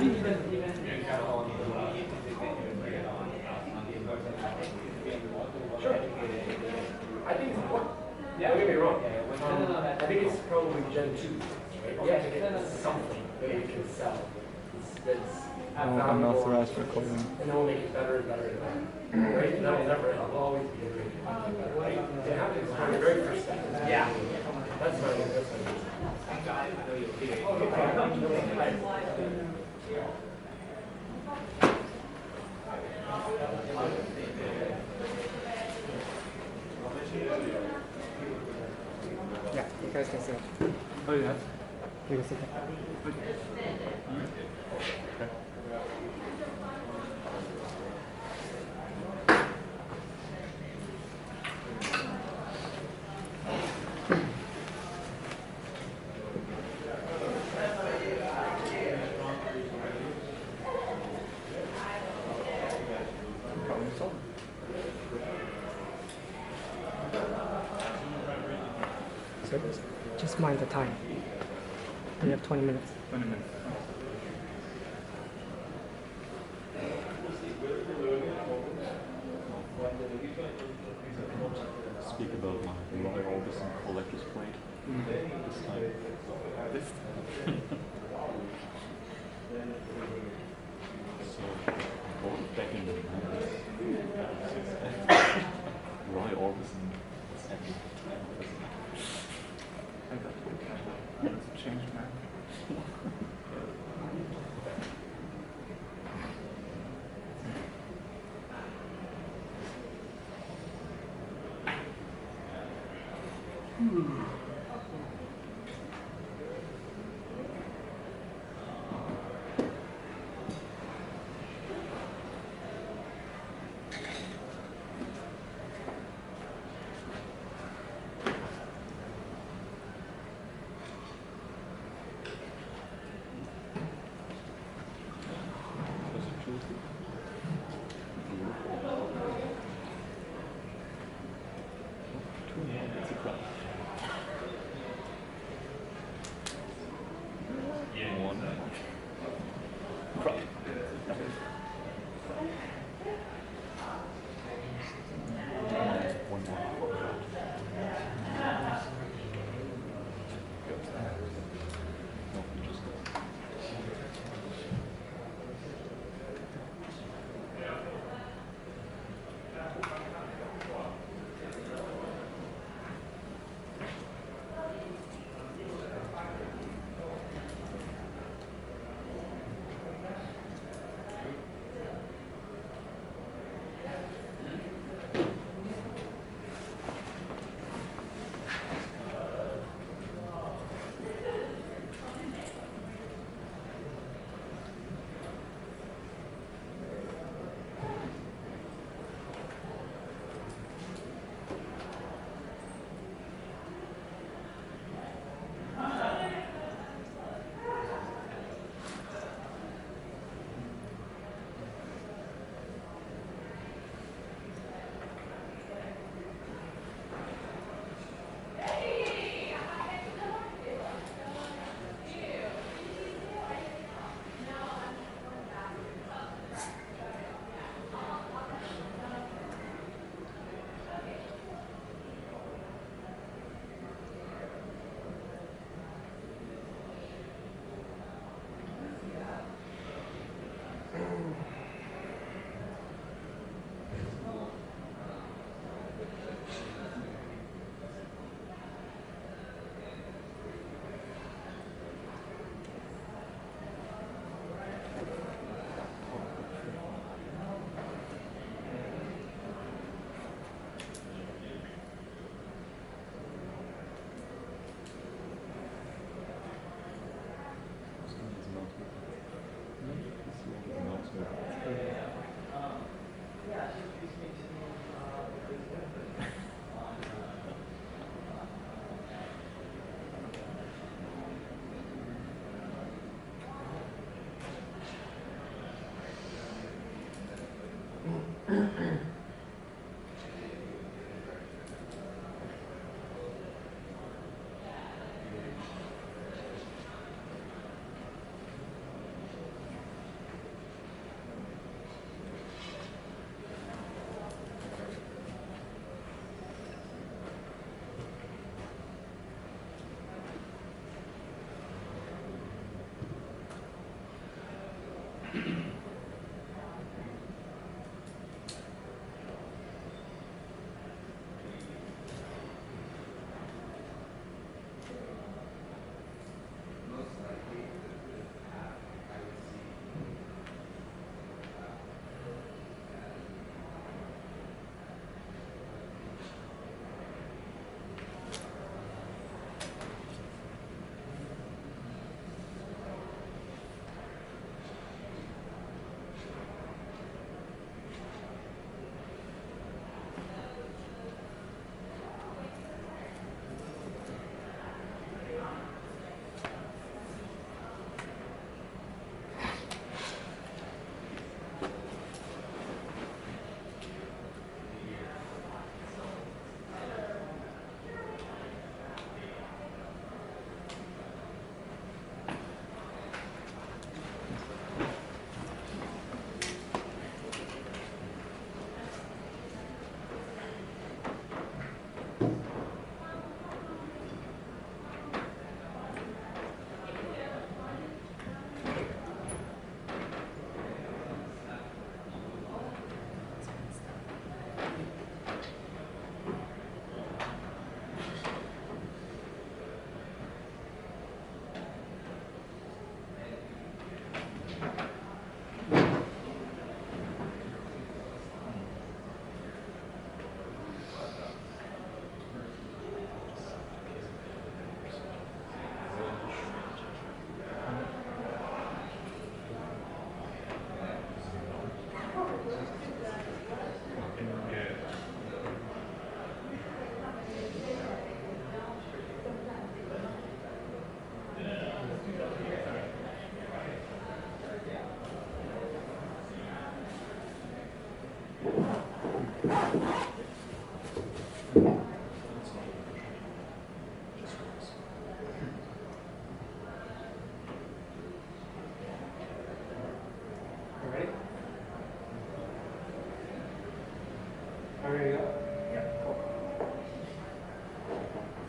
Sure. I think it's important. Don't get me wrong. I think it's probably Gen 2. Right? You have to get something that we can sell that's unauthorized recording. and then we'll make it better and better and better. Right? And that'll never end. It'll always be a great thing. Right? It happens from the very first step. Yeah. That's what I think. That's what I think. Yeah, you guys can sit. Oh, yeah. You can sit there. So just mind the time. You have 20 minutes. 20 minutes. Speak about my Roy Orbison collector's plate this time. So, I bought it back in the 90s. Roy Orbison was happy. I got it. It's changed, man. Was it Tuesday? It's a crowd.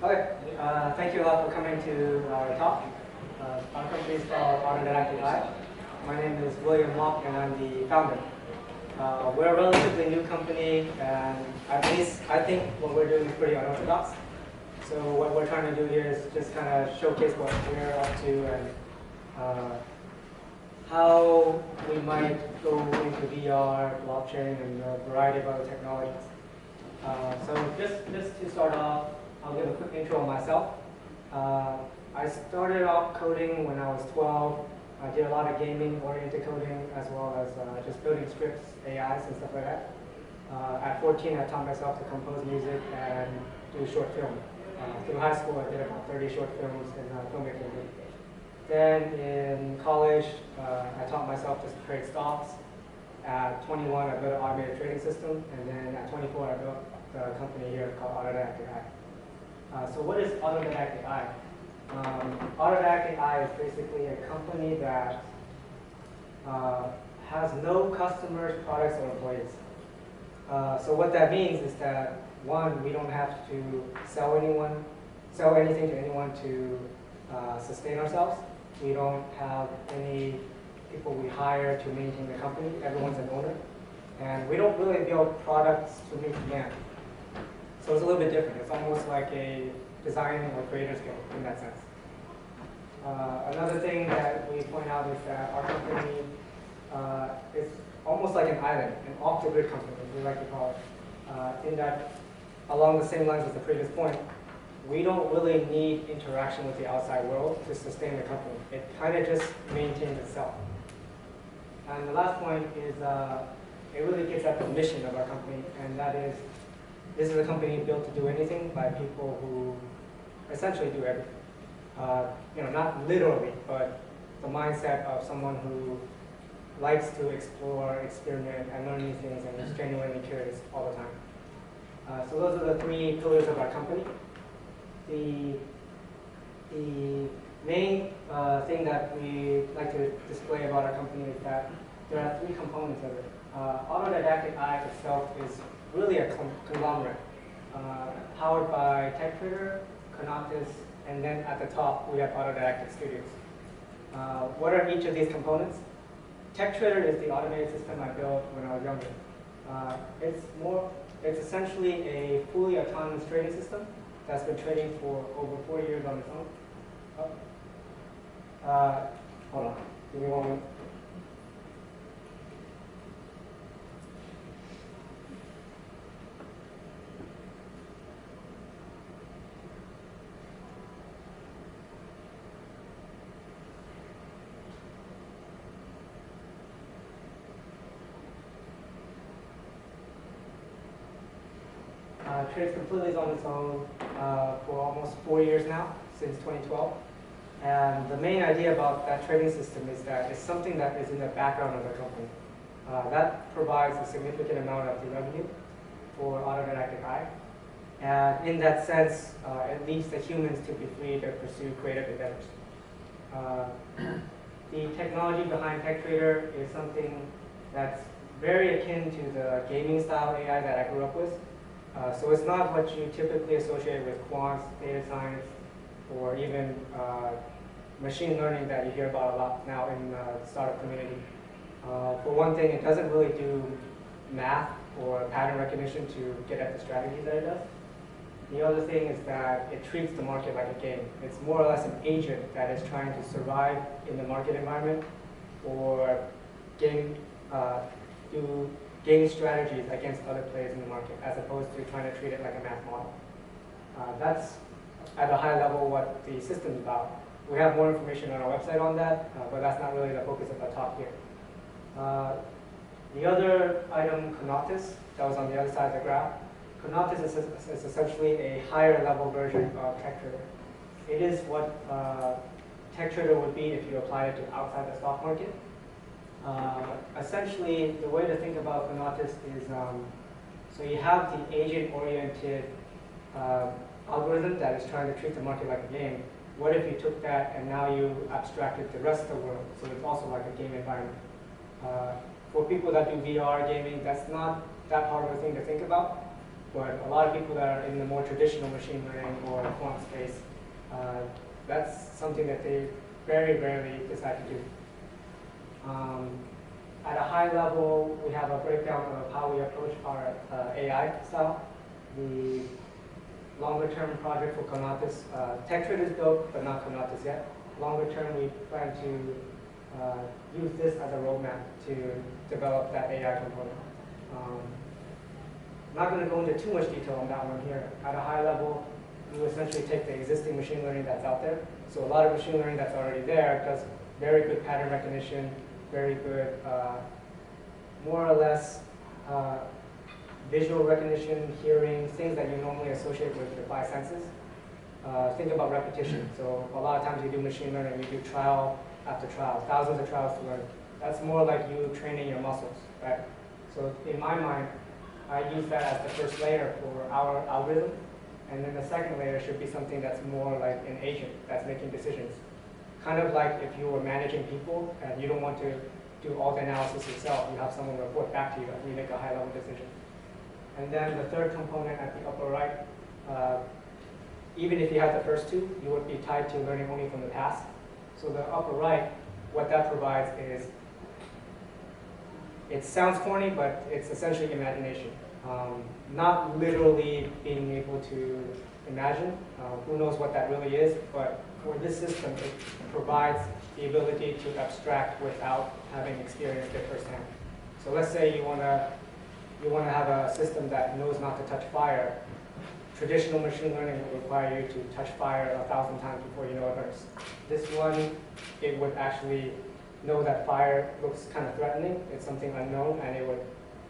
Okay, thank you a lot for coming to our talk. Our company is called Autodidactic. My name is William Locke and I'm the founder. We're a relatively new company, and at least I think what we're doing is pretty unorthodox. So what we're trying to do here is just kind of showcase what we're up to and how we might go into VR, blockchain, and a variety of other technologies. So just to start off, I'll give a quick intro on myself. I started off coding when I was 12. I did a lot of gaming-oriented coding as well as just building scripts, AIs, and stuff like that. At 14, I taught myself to compose music and do short film. Through high school, I did about 30 short films in filmmaking. Then in college, I taught myself to create stocks. At 21, I built an automated trading system, and then at 24, I built the company here called Autodidactic. So what is Autodidactic? Autodidactic is basically a company that has no customers, products, or employees. So what that means is that, one, we don't have to sell anything to anyone to sustain ourselves. We don't have any people we hire to maintain the company. Everyone's an owner. And we don't really build products to meet demand. So it's a little bit different. It's almost like a design or creator's guild in that sense. Another thing that we point out is that our company is almost like an island, an off-the-grid company, as we like to call it, in that, along the same lines as the previous point, we don't really need interaction with the outside world to sustain the company. It kind of just maintains itself. And the last point is it really gets at the mission of our company, and that is, this is a company built to do anything by people who essentially do everything. Not literally, but the mindset of someone who likes to explore, experiment, and learn new things, and is genuinely curious all the time. So those are the three pillars of our company. The main thing that we like to display about our company is that there are three components of it. Autodidactic itself is really a conglomerate, powered by TechTrader, Conatus, and then at the top we have Autodidactic Studios. What are each of these components? TechTrader is the automated system I built when I was younger. It's essentially a fully autonomous trading system that's been trading for over 4 years on its own. Hold on, give me 1 minute. Trades completely on its own for almost 4 years now, since 2012. And the main idea about that trading system is that it's something that is in the background of the company. That provides a significant amount of the revenue for Autodidactic. And in that sense, it leaves the humans to be free to pursue creative endeavors. The technology behind TechTrader is something that's very akin to the gaming style AI that I grew up with. So it's not what you typically associate with quants, data science, or even machine learning that you hear about a lot now in the startup community. For one thing, it doesn't really do math or pattern recognition to get at the strategies that it does. The other thing is that it treats the market like a game. It's more or less an agent that is trying to survive in the market environment or do game strategies against other players in the market, as opposed to trying to treat it like a math model. That's, at a high level, what the system's about. We have more information on our website on that, but that's not really the focus of our talk here. The other item, Conatus, that was on the other side of the graph. Conatus is essentially a higher level version of TechTrader. It is what TechTrader would be if you applied it to outside the stock market. Essentially, the way to think about Conatus is, so you have the agent-oriented algorithm that is trying to treat the market like a game. What if you took that and now you abstracted the rest of the world, so it's also like a game environment? For people that do VR gaming, that's not that hard of a thing to think about. But a lot of people that are in the more traditional machine learning or quant space, that's something that they very rarely decide to do. At a high level, we have a breakdown of how we approach our AI style. The longer term project for Conatus, TechTrade is built, but not Conatus yet. Longer term, we plan to use this as a roadmap to develop that AI component. I'm not going to go into too much detail on that one here. At a high level, you essentially take the existing machine learning that's out there. So a lot of machine learning that's already there does very good pattern recognition, very good, more or less, visual recognition, hearing, things that you normally associate with your five senses. Think about repetition. So a lot of times you do machine learning, you do trial after trial, thousands of trials to learn. That's more like you training your muscles, right? So in my mind, I use that as the first layer for our algorithm. And then the second layer should be something that's more like an agent that's making decisions. Kind of like if you were managing people and you don't want to do all the analysis yourself, you have someone report back to you and you make a high-level decision. And then the third component at the upper right, even if you had the first two, you would be tied to learning only from the past. So the upper right, what that provides is, it sounds corny, but it's essentially imagination. Not literally being able to imagine. Who knows what that really is, but for this system, it provides the ability to abstract without having experienced it firsthand. So let's say you want to have a system that knows not to touch fire. Traditional machine learning would require you to touch fire 1,000 times before you know it hurts. This one, it would actually know that fire looks kind of threatening, it's something unknown, and it would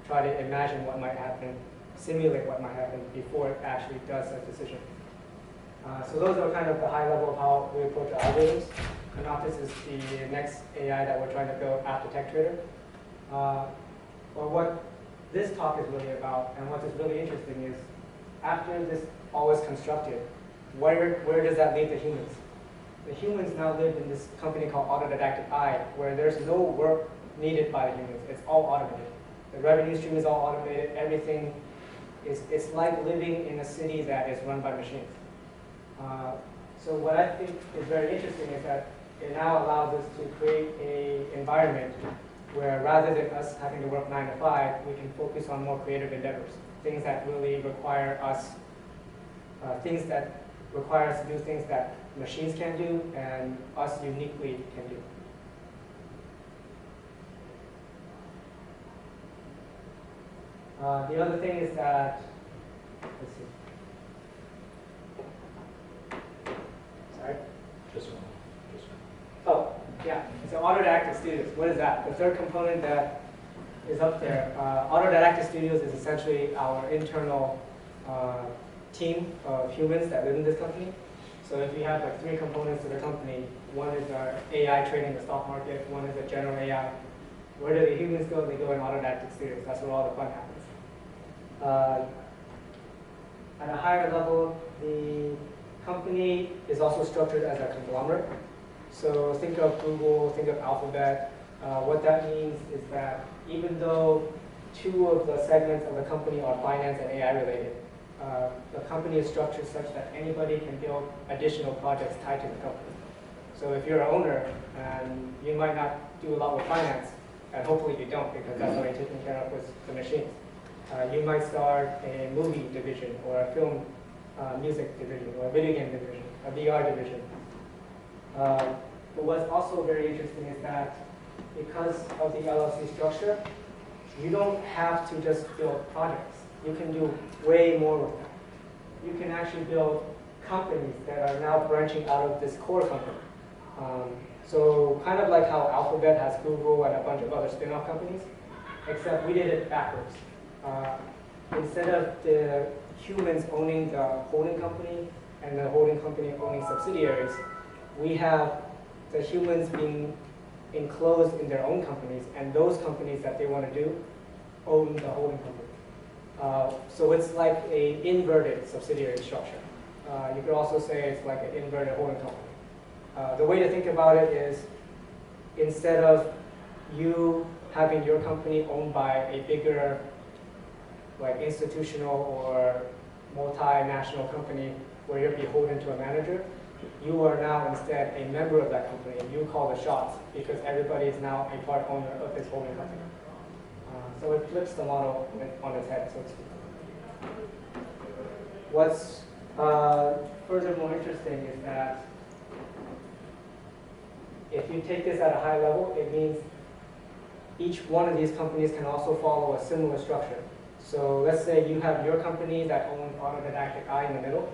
try to imagine what might happen, simulate what might happen before it actually does a decision. So those are kind of the high level of how we approach the algorithms. Conatus is the next AI that we're trying to build after TechTrader. But what this talk is really about, and what is really interesting is, after this all is constructed, where does that leave the humans? The humans now live in this company called Autodidactic where there's no work needed by the humans. It's all automated. The revenue stream is all automated. Everything is, it's like living in a city that is run by machines. So what I think is very interesting is that it now allows us to create an environment where rather than us having to work 9 to 5, we can focus on more creative endeavors. Things that really require us, things that require us to do things that machines can do and us uniquely can do. The other thing is that, let's see. Sorry? Just one. Oh, yeah. So Autodidactic Studios, what is that? The third component that is up there. Autodidactic Studios is essentially our internal team of humans that live in this company. So if you have like 3 components to the company, one is our AI trading the stock market, one is a general AI. Where do the humans go? They go in Autodidactic Studios. That's where all the fun happens. At a higher level, the company is also structured as a conglomerate. So think of Google, think of Alphabet. What that means is that even though 2 of the segments of the company are finance and AI related, the company is structured such that anybody can build additional projects tied to the company. So if you're an owner, and you might not do a lot with finance, and hopefully you don't because that's already taken care of with the machines. You might start a movie division or a film music division or a video game division, a VR division. But what's also very interesting is that because of the LLC structure, you don't have to just build projects. You can do way more with that. You can actually build companies that are now branching out of this core company. So kind of like how Alphabet has Google and a bunch of other spin-off companies, except we did it backwards. Instead of the humans owning the holding company and the holding company owning subsidiaries, we have the humans being enclosed in their own companies, and those companies that they want to do own the holding company. So it's like an inverted subsidiary structure. You could also say it's like an inverted holding company. The way to think about it is, instead of you having your company owned by a bigger like institutional or multinational company where you're beholden to a manager. You are now instead a member of that company, and you call the shots because everybody is now a part owner of this holding company. So it flips the model on its head, so to speak. What's furthermore interesting is that if you take this at a high level, it means each one of these companies can also follow a similar structure. So let's say you have your company that owns Autodidactic I in the middle.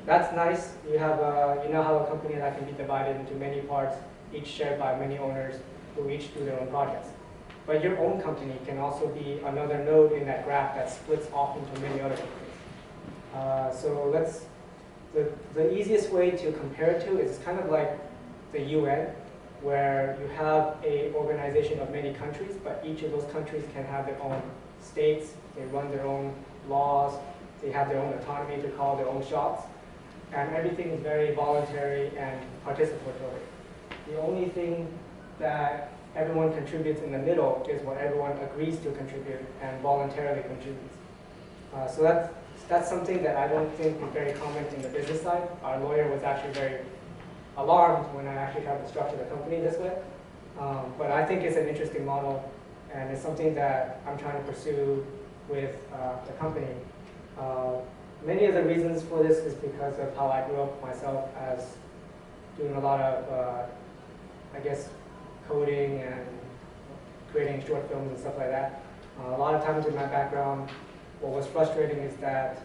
That's nice. You now have a company that can be divided into many parts, each shared by many owners who each do their own projects. But your own company can also be another node in that graph that splits off into many other companies. The easiest way to compare it to is kind of like the UN, where you have an organization of many countries, but each of those countries can have their own states, they run their own laws, they have their own autonomy to call their own shots, and everything is very voluntary and participatory. The only thing that everyone contributes in the middle is what everyone agrees to contribute and voluntarily contributes. So that's something that I don't think is very common in the business side. Our lawyer was actually very alarmed when I actually tried to structure the company this way. But I think it's an interesting model, and it's something that I'm trying to pursue with the company. Many of the reasons for this is because of how I grew up myself as doing a lot of, I guess, coding and creating short films and stuff like that. A lot of times in my background, what was frustrating is that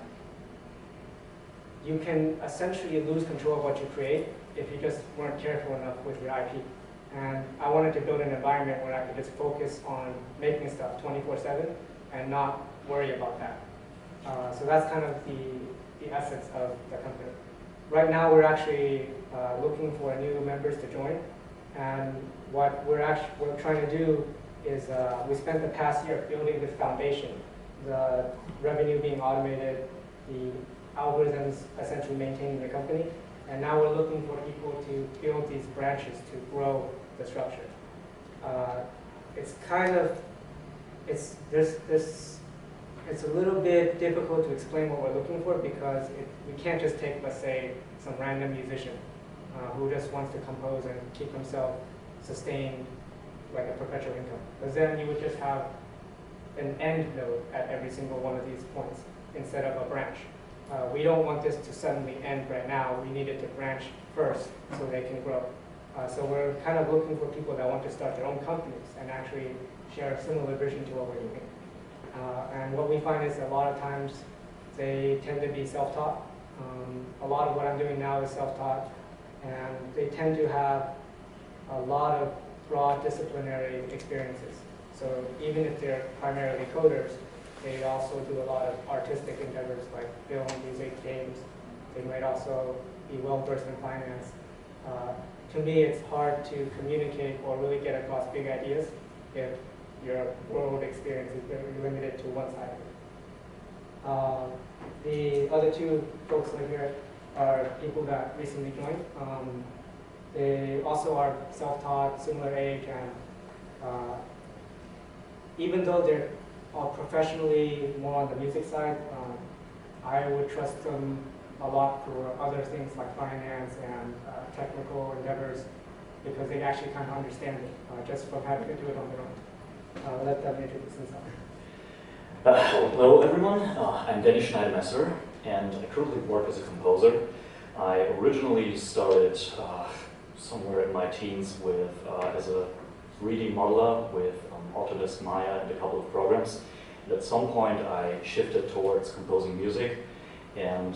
you can essentially lose control of what you create if you just weren't careful enough with your IP. And I wanted to build an environment where I could just focus on making stuff 24/7 and not worry about that. So that's kind of the essence of the company. Right now we're actually looking for new members to join, and what we're trying to do is we spent the past year building this foundation, the revenue being automated, the algorithms essentially maintaining the company, and now we're looking for people to build these branches to grow the structure. It's a little bit difficult to explain what we're looking for because we can't just take, let's say, some random musician who just wants to compose and keep himself sustained like a perpetual income. Because then you would just have an end node at every single one of these points instead of a branch. We don't want this to suddenly end right now. We need it to branch first so they can grow. So we're kind of looking for people that want to start their own companies and actually share a similar vision to what we're doing. And what we find is a lot of times they tend to be self-taught. A lot of what I'm doing now is self-taught, and they tend to have a lot of broad disciplinary experiences. So even if they're primarily coders, they also do a lot of artistic endeavors like film, music, games. They might also be well-versed in finance. To me, it's hard to communicate or really get across big ideas if your world experience is very limited to one side of it. The other two folks over here are people that recently joined. They also are self-taught, similar age, and even though they're professionally more on the music side, I would trust them a lot for other things like finance and technical endeavors because they actually kind of understand it just from having to do it on their own. Let them introduce themselves. Hello everyone, I'm Dennis Schneidermesser and I currently work as a composer. I originally started somewhere in my teens with as a 3D modeler with Autodesk Maya and a couple of programs. And at some point I shifted towards composing music and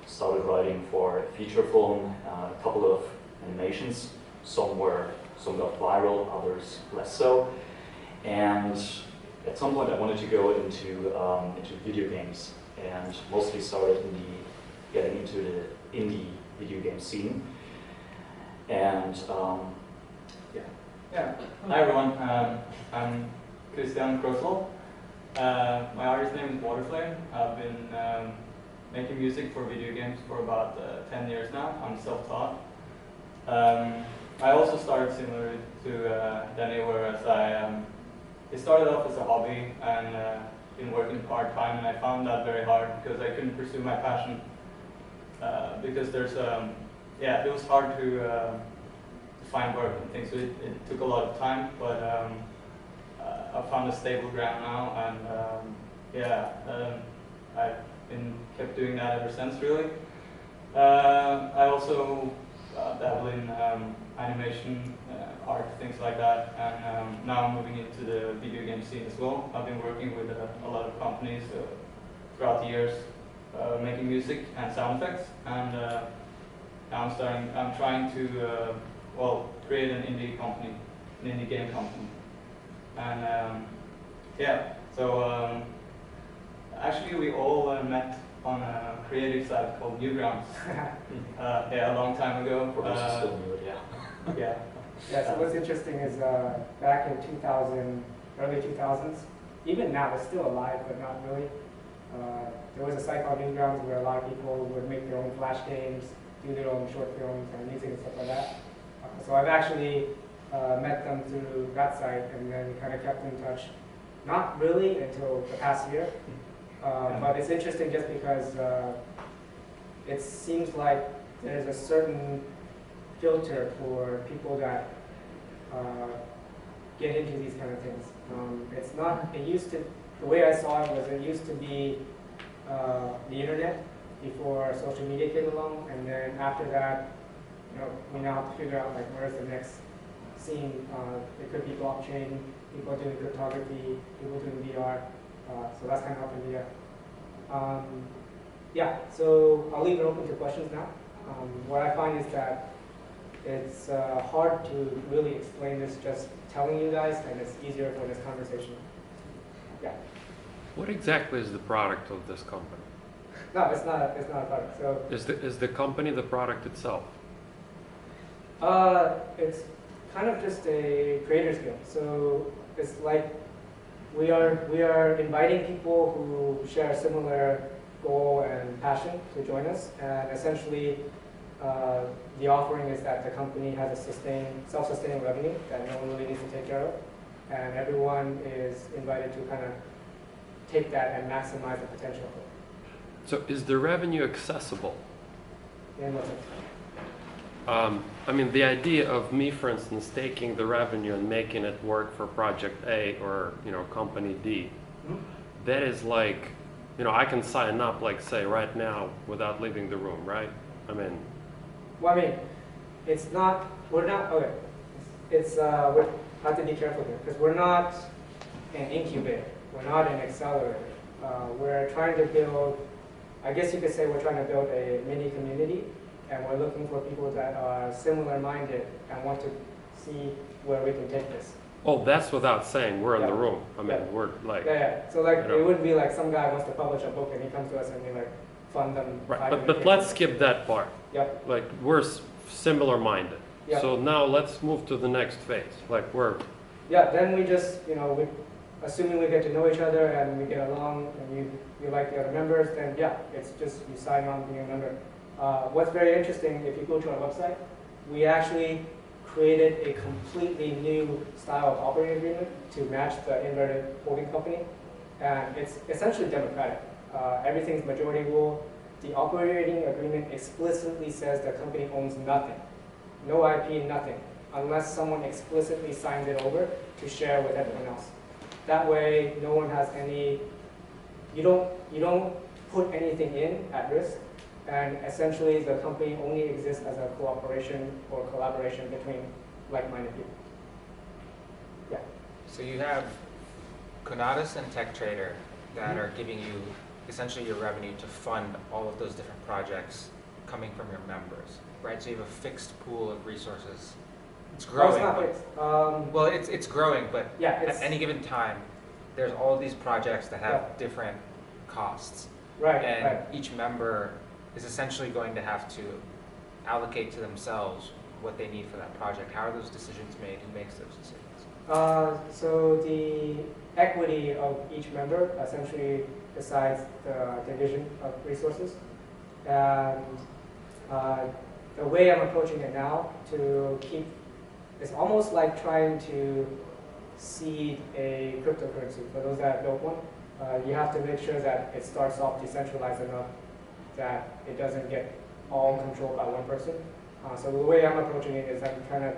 started writing for a feature film, a couple of animations. Some got viral, others less so. And at some point I wanted to go into video games and mostly started getting into the indie video game scene. And Yeah. Hi everyone. I'm Christian Kroslow. My artist name is Waterflame. I've been making music for video games for about 10 years now. I'm self-taught. I also started similar to Danny, whereas it started off as a hobby, and been working part-time, and I found that very hard because I couldn't pursue my passion. Because there's, yeah, it was hard to find work and things, so it took a lot of time, but I found a stable ground now, and yeah, I've kept doing that ever since, really. I also dabble in animation, art, things like that, and now I'm moving into the video game scene as well. I've been working with a lot of companies throughout the years, making music and sound effects, and now I'm trying to, well, create an indie company, an indie game company. And yeah, so actually we all met on a creative site called Newgrounds. Yeah, a long time ago. For those who still knew it, yeah. Yeah. Yeah, so what's interesting is back in 2000, early 2000s, even now it's still alive, but not really. There was a site called Newgrounds where a lot of people would make their own flash games, do their own short films and music and stuff like that. So I've actually met them through that site, and then kind of kept in touch. Not really until the past year, but it's interesting just because it seems like there's a certain filter for people that get into these kind of things. It's not, it used to, the way I saw it was it used to be the internet before social media came along, and then after that, you know, we now have to figure out like where's the next scene. It could be blockchain, people doing cryptography, people doing VR. So that's kind of up in the air. Yeah, so I'll leave it open to questions now. What I find is that it's hard to really explain this just telling you guys, and it's easier for this conversation. Yeah. What exactly is the product of this company? No, it's not a product. So Is the company the product itself? it's kind of just a creator's guild. So it's like we are inviting people who share a similar goal and passion to join us, and essentially the offering is that the company has a self-sustaining revenue that no one really needs to take care of, and everyone is invited to kind of take that and maximize the potential of it. So is the revenue accessible? In what sense? I mean, the idea of me, for instance, taking the revenue and making it work for project A or, you know, company D, that is like, you know, I can sign up, like, say, right now without leaving the room, right? I mean, Well, I mean, it's not, we're not, okay, it's, we have to be careful here, because we're not an incubator, we're not an accelerator. We're trying to build, I guess you could say we're trying to build a mini community, and we're looking for people that are similar-minded and want to see where we can take this. oh, that's without saying we're in the Yeah. room. I mean, Yeah. we're like, Yeah. So like, you know. it wouldn't be like some guy wants to publish a book and he comes to us and we like fund them. right, 5 but let's skip that part. Yep. Like, we're similar-minded. Yep. So now let's move to the next phase. Like, we're, Yeah, then we just, you know, assuming we get to know each other and we get along and you like the other members, then yeah, it's just you sign on being a member. What's very interesting, if you go to our website, we actually created a completely new style of operating agreement to match the inverted holding company, and it's essentially democratic. Everything's majority rule. The operating agreement explicitly says the company owns nothing, no IP, nothing, unless someone explicitly signs it over to share with everyone else. That way, no one has any, you don't put anything in at risk, and essentially the company only exists as a cooperation or collaboration between like-minded people. Yeah. So you have Conatus and TechTrader that are giving you essentially your revenue to fund all of those different projects coming from your members, right? So you have a fixed pool of resources. It's growing. It's not but- fixed. well, it's growing, but Yeah, at it's any given time, there's all these projects that have Yeah. different costs. right. And Right. each member is essentially going to have to allocate to themselves what they need for that project. How are those decisions made? Who makes those decisions? So the equity of each member essentially decides the division of resources. And the way I'm approaching it now to keep, it's almost like trying to seed a cryptocurrency for those that have built one. You have to make sure that it starts off decentralized enough that it doesn't get all controlled by one person. So the way I'm approaching it is I'm kind of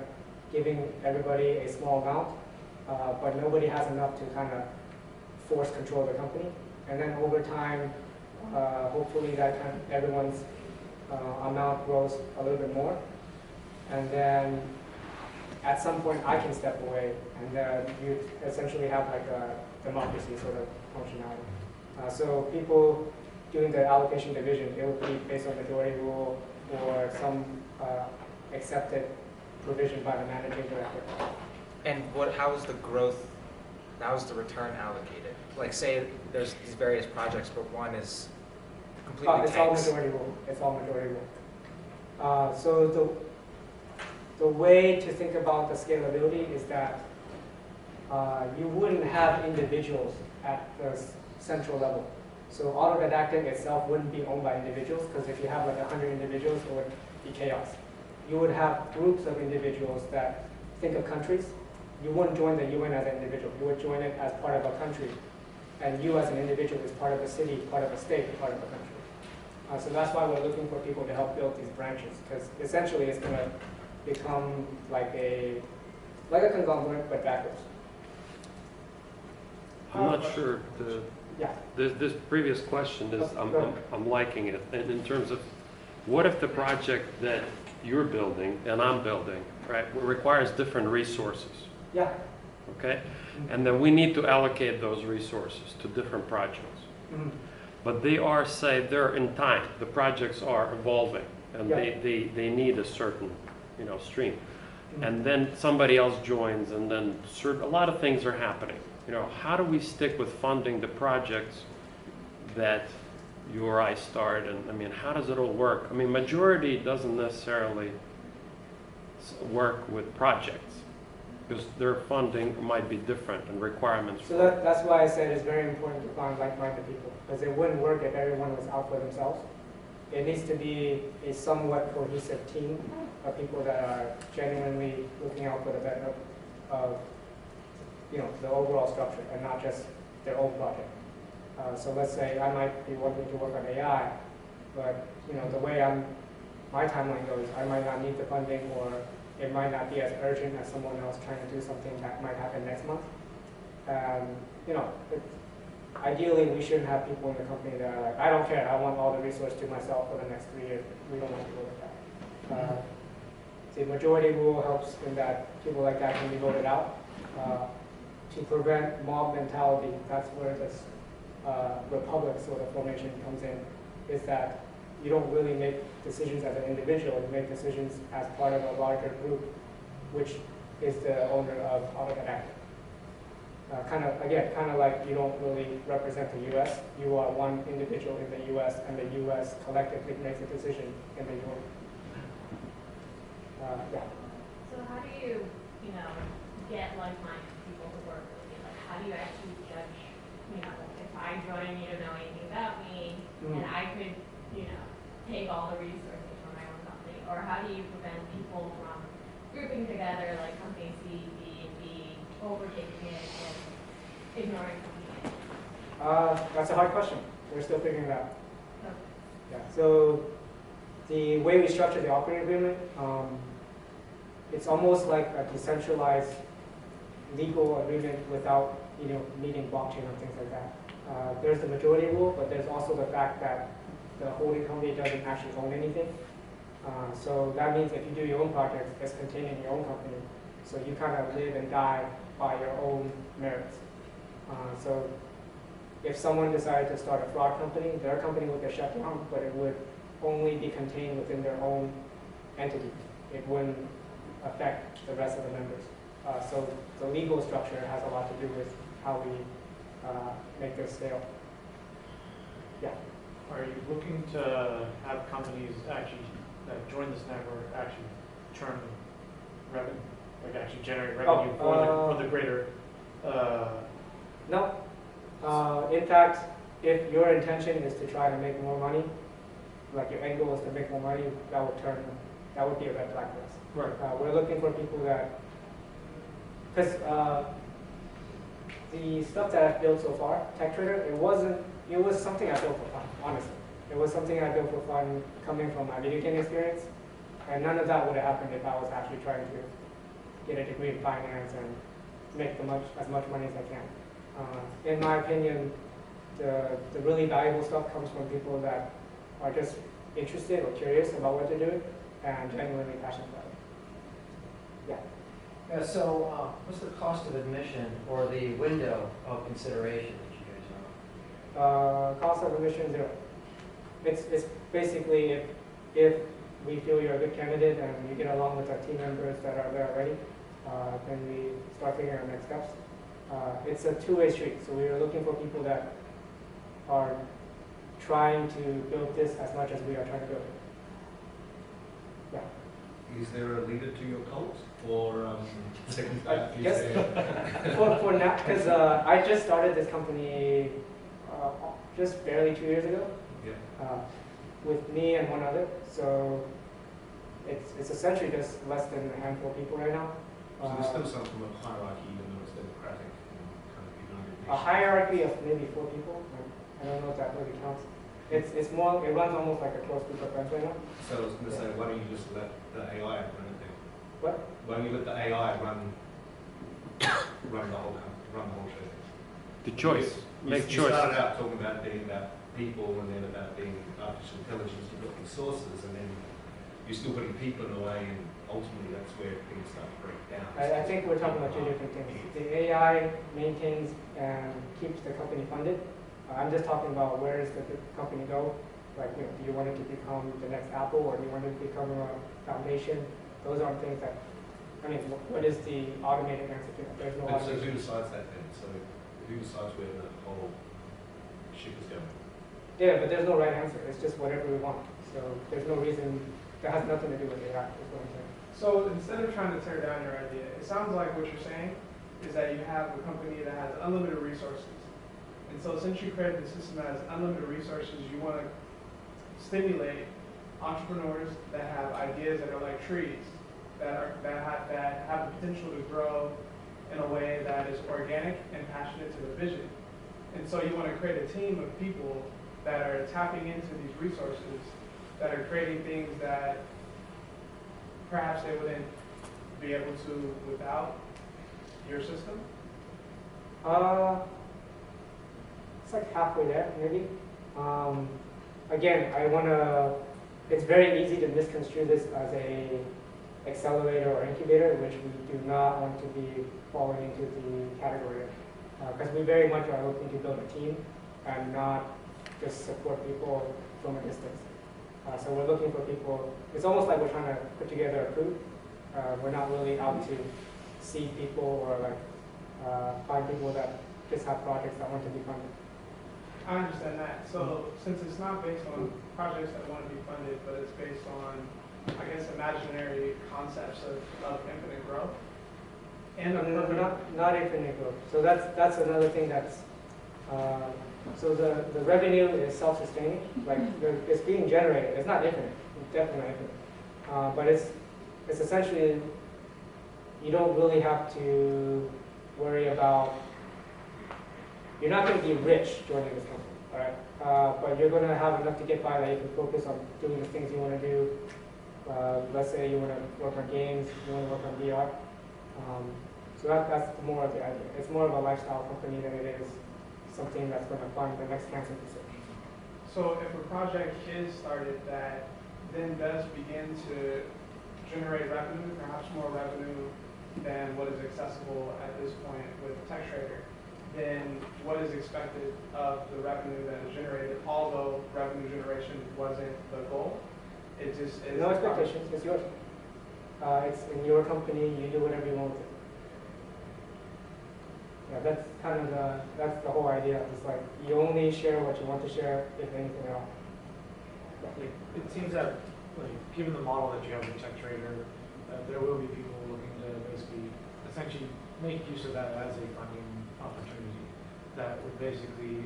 giving everybody a small amount, but nobody has enough to kind of force control the company. And then over time, hopefully that everyone's amount grows a little bit more. And then at some point I can step away, and then you essentially have like a democracy sort of functionality. So people doing the allocation division, it would be based on majority rule or some accepted provision by the managing director. And how is the growth, how is the return allocated? Like say there's these various projects, but one is completely It's tanks. all majority rule. It's all majority rule. So the way to think about the scalability is that you wouldn't have individuals at the central level. So Autodidactic itself wouldn't be owned by individuals, because if you have like 100 individuals, it would be chaos. You would have groups of individuals that think of countries. You wouldn't join the UN as an individual. You would join it as part of a country. And you as an individual is part of a city, part of a state, part of a country. So that's why we're looking for people to help build these branches, because essentially it's going to become like a conglomerate, but backwards. I'm not sure. Yeah. This previous question is, I'm liking it. And in terms of, what if the project that you're building and I'm building, right, requires different resources? Yeah. Okay? And then we need to allocate those resources to different projects. Mm-hmm. But they are, say, they're in time. The projects are evolving, and Yeah. they need a certain, stream. Mm-hmm. And then somebody else joins, and then a lot of things are happening. How do we stick with funding the projects that you or I start? And I mean, how does it all work? I mean, majority doesn't necessarily work with projects, because their funding might be different and requirements. So that's why I said it's very important to find like-minded people, because it wouldn't work if everyone was out for themselves. It needs to be a somewhat cohesive team of people that are genuinely looking out for the betterment of the overall structure and not just their own project. So let's say I might be wanting to work on AI, but the way my timeline goes, I might not need the funding, or it might not be as urgent as someone else trying to do something that might happen next month. Ideally, we shouldn't have people in the company that are like, I don't care, I want all the resources to myself for the next 3 years. We don't want people like that. The majority rule helps in that people like that can be voted out. To prevent mob mentality, that's where this republic sort of formation comes in, is that you don't really make decisions as an individual, you make decisions as part of a larger group, which is the owner of Autodidactic. Kind of like you don't really represent the U.S., you are one individual in the U.S., and the U.S. collectively makes a decision in the UN. Yeah. So how do you, get like-minded people to work with you? Like, how do you actually judge, if I join, you don't know anything about me, and I could, take all the resources from my own company? Or how do you prevent people from grouping together, like company C, B, and D, overtaking it and ignoring company A? That's a hard question. We're still figuring it out. Okay. Yeah. So the way we structure the operating agreement, it's almost like a decentralized legal agreement without needing blockchain or things like that. There's the majority rule, but there's also the fact that the holding company doesn't actually own anything. So that means if you do your own projects, it's contained in your own company. So you kind of live and die by your own merits. So if someone decided to start a fraud company, their company would get shut down, but it would only be contained within their own entity. It wouldn't affect the rest of the members. So the legal structure has a lot to do with how we make this scale. Yeah. Are you looking to have companies actually that join this network actually turn revenue, like actually generate revenue for the greater? No. In fact, if your intention is to try to make more money, like your end goal is to make more money, that would be a red flag for us. Right. We're looking for people that, because the stuff that I've built so far, TechTrader, it was something I built for fun, honestly. It was something I built for fun coming from my video game experience. And none of that would have happened if I was actually trying to get a degree in finance and make as much money as I can. In my opinion, the really valuable stuff comes from people that are just interested or curious about what they're doing and genuinely passionate about it. Yeah. Yeah, so what's the cost of admission or the window of consideration that you guys know? Cost of admission, 0. It's basically if we feel you're a good candidate and you get along with our team members that are there already, then we start figuring out next steps. It's a two-way street, so we are looking for people that are trying to build this as much as we are trying to build it. Yeah. Is there a leader to your cult, or second? Yes. For now, because I just started this company just barely 2 years ago. Yeah. With me and one other, so it's essentially just less than a handful of people right now. So there's still some form of hierarchy, even though it's democratic, and kind of united. A hierarchy of maybe 4 people. I don't know if that really counts. It's more. It runs almost like a close group of friends right now. So I was going to say, why don't you just let the AI run it then? What? Why don't you let the AI run the whole show? The choice. Make you choice. started out talking about being about people and then about being artificial intelligence. You've got these sources, and then you're still putting people in a way, and ultimately that's where things start to break down. I think we're talking about 2 different things. The AI maintains and keeps the company funded. I'm just talking about where does the company go? Like, do you want it to become the next Apple, or do you want it to become a foundation? Those aren't things that, what is the automated answer to that? There's no And so automation. who decides that then? So who decides where the whole ship is going? Yeah, but there's no right answer. It's just whatever we want. So there's no reason, that has nothing to do with AI, is what I'm saying. So instead of trying to tear down your idea, it sounds like what you're saying is that you have a company that has unlimited resources. And so since you created the system that has unlimited resources, you want to stimulate entrepreneurs that have ideas that are like trees, that have the potential to grow in a way that is organic and passionate to the vision. And so you want to create a team of people that are tapping into these resources, that are creating things that perhaps they wouldn't be able to without your system? It's like halfway there, maybe. Again, it's very easy to misconstrue this as a accelerator or incubator, which we do not want to be falling into the category of. Because we very much are looking to build a team and not just support people from a distance. So we're looking for people, it's almost like we're trying to put together a crew. We're not really out to see people or find people that just have projects that want to be funded. I understand that. So since it's not based on projects that want to be funded, but it's based on, I guess, imaginary concepts of infinite growth. And not infinite growth. So that's another thing that's, so the revenue is self-sustaining. Like it's being generated. It's not infinite. It's definitely not infinite. But it's essentially, you don't really have to worry about, you're not going to be rich joining this company, all right? But you're going to have enough to get by that you can focus on doing the things you want to do. Let's say you want to work on games, you want to work on VR. So that's more of the idea. It's more of a lifestyle company than it is something that's going to fund the next cancer research. So if a project is started that then does begin to generate revenue, perhaps more revenue than what is accessible at this point with TechTrader, then what is expected of the revenue that is generated, although revenue generation wasn't the goal? It just is. No expectations, it's yours. It's in your company, you do whatever you want with it. Yeah, that's kind of that's the whole idea. It's like you only share what you want to share, if anything at all. It seems that, like, given the model that you have with TechTrader, there will be people looking to basically, essentially make use of that as a funding opportunity. That would basically,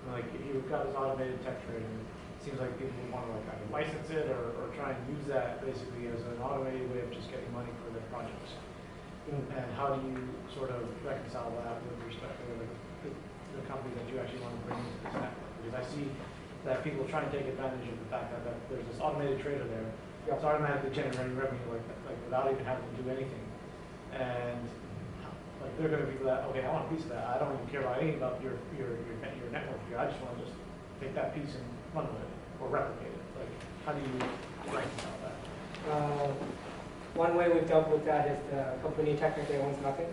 like, if you've got this automated TechTrader, it seems like people would want to either license it or try and use that basically as an automated way of just getting money for their projects. And how do you sort of reconcile that with respect to the company that you actually want to bring into this network? Because I see that people try and take advantage of the fact that there's this automated trader there. It's automatically generating revenue like without even having to do anything. And like they're going to be like, okay, I want a piece of that. I don't even care about anything about your network here. I just want to just take that piece and run with it or replicate it. Like, how do you reconcile that? One way we've dealt with that is the company technically owns nothing.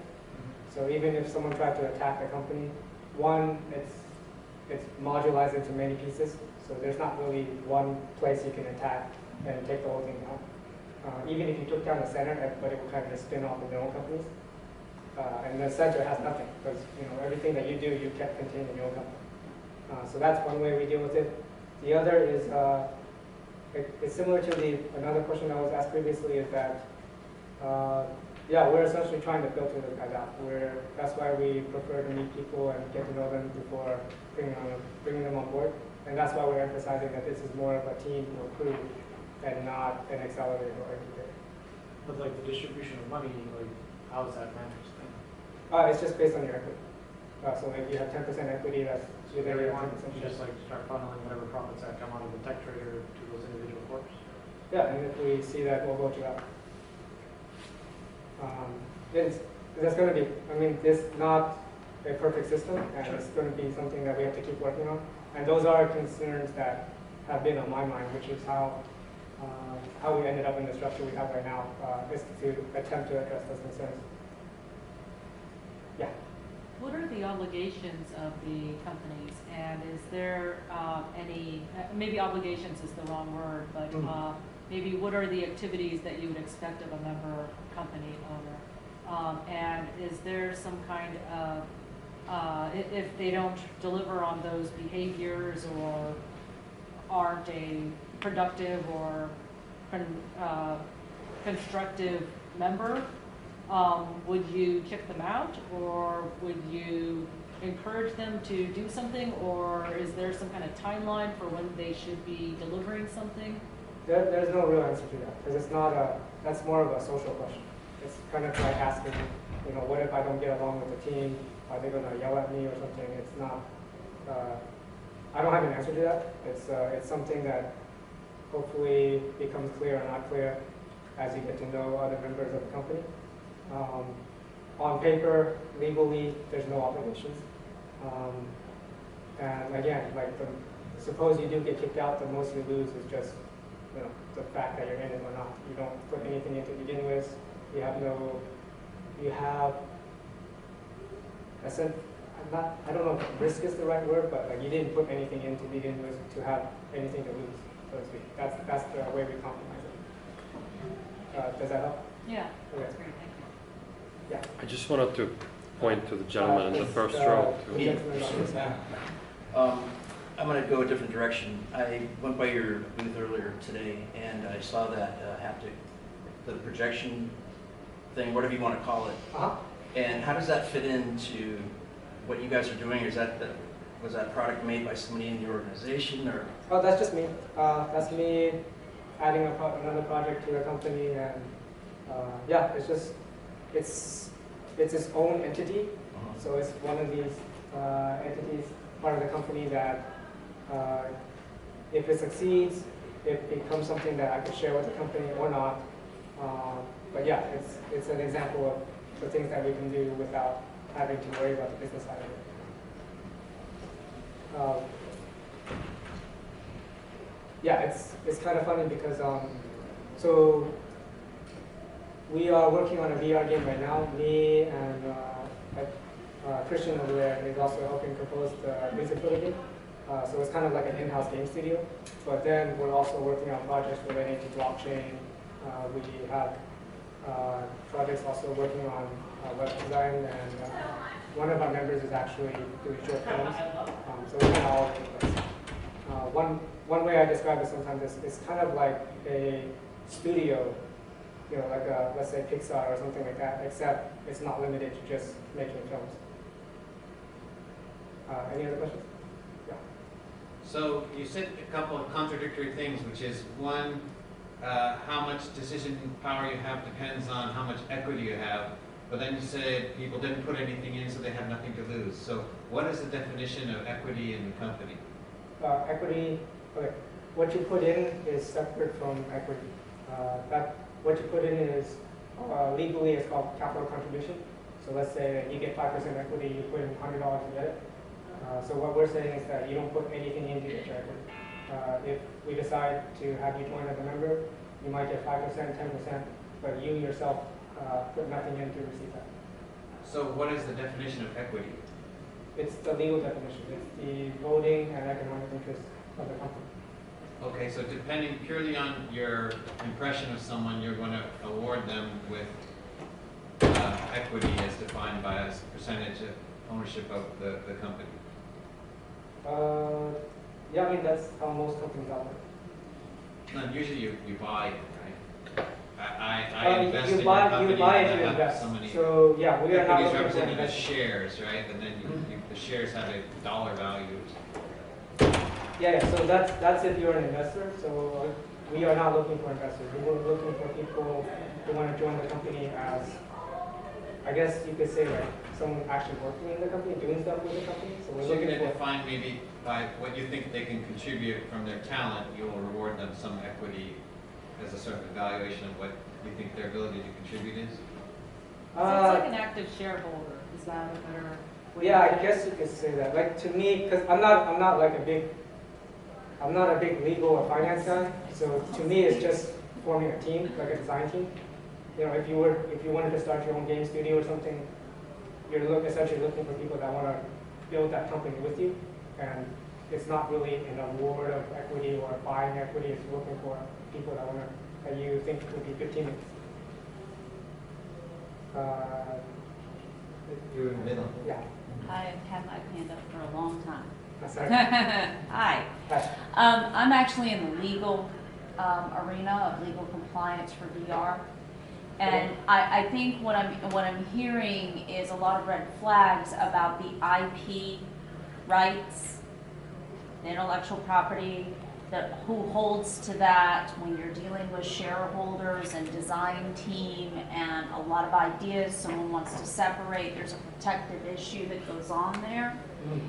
So even if someone tried to attack the company, one, it's modularized into many pieces. So there's not really one place you can attack and take the whole thing down. Even if you took down the center, everybody would kind of spin off of their own companies. And the center has nothing because everything that you do, you kept contained in your own company. So that's one way we deal with it. The other is it's similar to another question that was asked previously. Is that yeah, we're essentially trying to filter those guys out. That's why we prefer to meet people and get to know them before bringing them on board. And that's why we're emphasizing that this is more of a team or crew and not an accelerator or incubator. But like the distribution of money, like how is that managed then? It's just based on your equity. So if you have 10% equity, that's with everyone. You just like start funneling whatever profits that come out of the tech trader to those individual corps. Yeah, and if we see that, we'll go to that. That's going to be, I mean, this is not a perfect system, and it's going to be something that we have to keep working on. And those are concerns that have been on my mind, which is how we ended up in the structure we have right now, is to attempt to address those concerns. Yeah. What are the obligations of the companies, and is there any, maybe obligations is the wrong word, but maybe what are the activities that you would expect of a member company owner? And is there some kind of, if they don't deliver on those behaviors or aren't a productive or constructive member, would you kick them out, or would you encourage them to do something, or is there some kind of timeline for when they should be delivering something? There's no real answer to that, because it's not that's more of a social question. It's kind of like asking, what if I don't get along with the team? Are they going to yell at me or something? It's not, I don't have an answer to that. It's something that hopefully becomes clear or not clear as you get to know other members of the company. On paper, legally, there's no obligations. And again, like suppose you do get kicked out, the most you lose is just the fact that you're in it or not. You don't put anything in to begin with. You have I don't know if risk is the right word, but like you didn't put anything in to begin with to have anything to lose, so to speak. That's the way we compromise it. Does that help? Yeah, okay. That's great, thank you. Yeah. I just wanted to point to the gentleman in the first row. I'm going to go a different direction. I went by your booth earlier today, and I saw that the projection thing, whatever you want to call it. And how does that fit into what you guys are doing? Is was that product made by somebody in the organization, or? Oh, that's just me. That's me adding another project to a company, and yeah, it's its own entity. So it's one of these entities, part of the company that. If it succeeds, it becomes something that I could share with the company or not. But yeah, it's an example of the things that we can do without having to worry about the business side of it. Yeah, it's kind of funny because so we are working on a VR game right now. Me and Christian over there is also helping compose the music for the game. So it's kind of like an in-house game studio. But then we're also working on projects relating to blockchain. We have projects also working on web design, and one of our members is actually doing short films. So we're kind of all over the place. One way I describe it sometimes is it's kind of like a studio, like let's say Pixar or something like that, except it's not limited to just making films. Any other questions? So you said a couple of contradictory things, which is one, how much decision power you have depends on how much equity you have, but then you said people didn't put anything in, so they have nothing to lose. So what is the definition of equity in the company? Equity, okay. What you put in is separate from equity. What you put in is legally it's called capital contribution. So let's say you get 5% equity, you put in $100 to get it. So what we're saying is that you don't put anything in to get your equity. If we decide to have you join as a member, you might get 5%, 10%, but you yourself put nothing in to receive that. So what is the definition of equity? It's the legal definition. It's the voting and economic interest of the company. Okay, so depending purely on your impression of someone, you're going to award them with equity as defined by a percentage of ownership of the company. Yeah, I mean, that's how most companies operate. No, usually you buy it, right? I invest in you buy, your company you buy and it, I you have invest. so many So yeah, we are not equities looking for represented as investment. shares, right? And then the shares have a dollar value. Yeah, so that's if you're an investor. So we are not looking for investors. We're looking for people who want to join the company as, I guess you could say, like someone actually working in the company, doing stuff with the company. So we're So you're looking going to for. define maybe by what you think they can contribute from their talent, you will reward them some equity as a sort of evaluation of what you think their ability to contribute is? So it's like an active shareholder, is that a better way? Yeah, I guess you could say that. Like to me, because I'm not like a big legal or finance guy. So to me, it's just forming a team, like a design team. You know, if you wanted to start your own game studio or something, you're essentially looking for people that want to build that company with you, and it's not really an award of equity or buying equity. It's looking for people that you think would be good teammates. You're in the middle. Yeah. I've had my hand up for a long time. Hi. Hi. I'm actually in the legal arena of legal compliance for VR. And I think what I'm hearing is a lot of red flags about the IP rights, the intellectual property, who holds to that when you're dealing with shareholders and design team and a lot of ideas someone wants to separate. There's a protective issue that goes on there.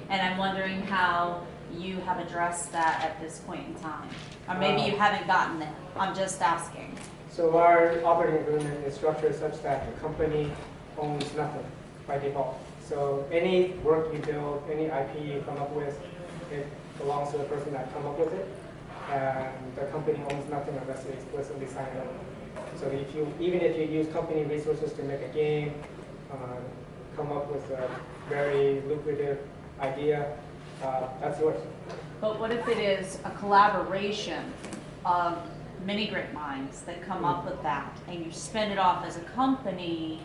And I'm wondering how you have addressed that at this point in time. Or maybe you haven't gotten there. I'm just asking. So our operating agreement is structured such that the company owns nothing by default. So any work you build, any IP you come up with, it belongs to the person that come up with it. And the company owns nothing unless they explicitly sign it up. So even if you use company resources to make a game, come up with a very lucrative idea, that's yours. But what if it is a collaboration of mini-grid minds that come up with that, and you spin it off as a company,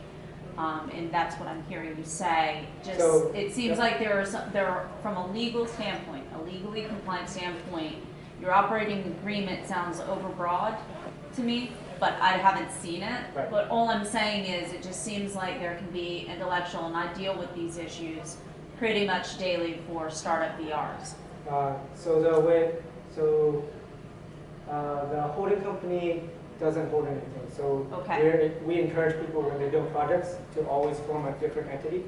and that's what I'm hearing you say. Just so, it seems like there are, from a legal standpoint, a legally compliant standpoint, your operating agreement sounds overbroad to me, but I haven't seen it. Right. But all I'm saying is it just seems like there can be intellectual, and I deal with these issues pretty much daily for startup VRs. The holding company doesn't hold anything. So we encourage people when they build projects to always form a different entity.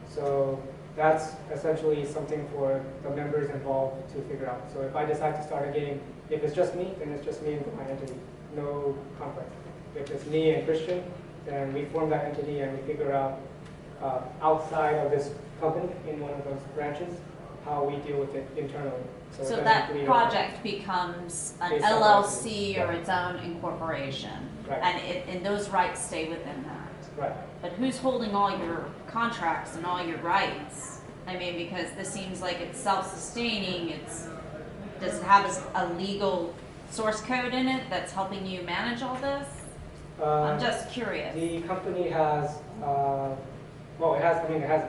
So that's essentially something for the members involved to figure out. So if I decide to start a game, if it's just me, then it's just me and my entity. No conflict. If it's me and Christian, then we form that entity and we figure out outside of this company in one of those branches how we deal with it internally. So that project becomes an LLC or its own incorporation, and those rights stay within that. Right. But who's holding all your contracts and all your rights? I mean, because this seems like it's self-sustaining. Does it have a legal source code in it that's helping you manage all this? I'm just curious. The company has, it has.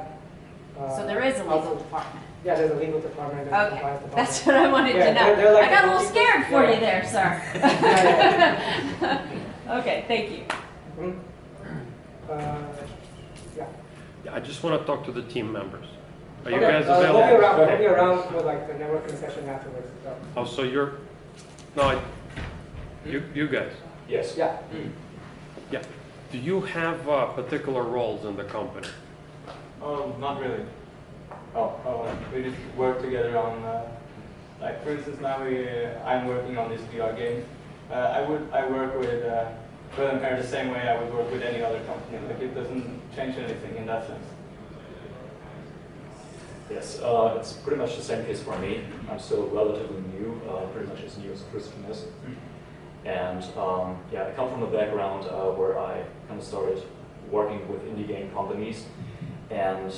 So there is a legal department. Yeah, there's a legal department. There's a compliance department. That's what I wanted to know. Like I got a little scared for you there, sir. Okay, thank you. Yeah, I just want to talk to the team members. Are you okay, guys available? We'll be around for like the networking session afterwards. So. Oh, so you guys? Yes. Yeah. Yeah. Do you have particular roles in the company? Not really. We just work together on, like for instance, now I'm working on this VR game. I work with kind of the same way I would work with any other company. Like it doesn't change anything in that sense. Yes, it's pretty much the same case for me. I'm still relatively new, pretty much as new as Christian is. And yeah, I come from a background where I kind of started working with indie game companies. And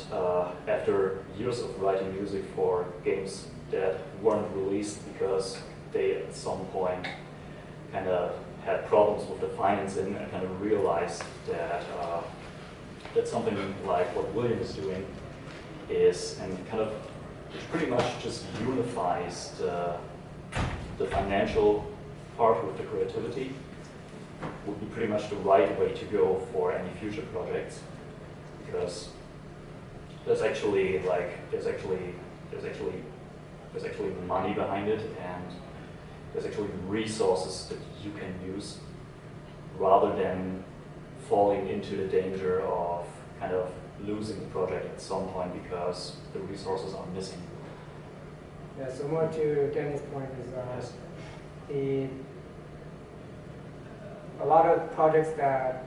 after years of writing music for games that weren't released because they at some point kind of had problems with the financing, I kind of realized that that something like what William is doing is, and kind of, it pretty much just unifies the financial part with the creativity, would be pretty much the right way to go for any future projects, because there's actually money behind it, and there's actually resources that you can use, rather than falling into the danger of kind of losing the project at some point because the resources are missing. Yeah, so more to Danny's point is a lot of projects that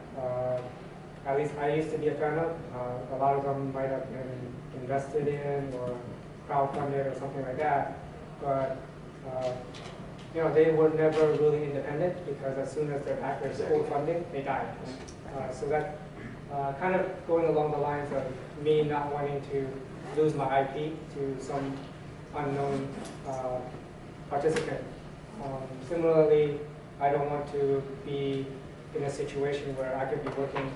at least I used to be a fan of, a lot of them might have been invested in or crowdfunded or something like that, but you know, they were never really independent because as soon as their backers pulled funding, they died. So that kind of going along the lines of me not wanting to lose my IP to some unknown participant. Similarly, I don't want to be in a situation where I could be working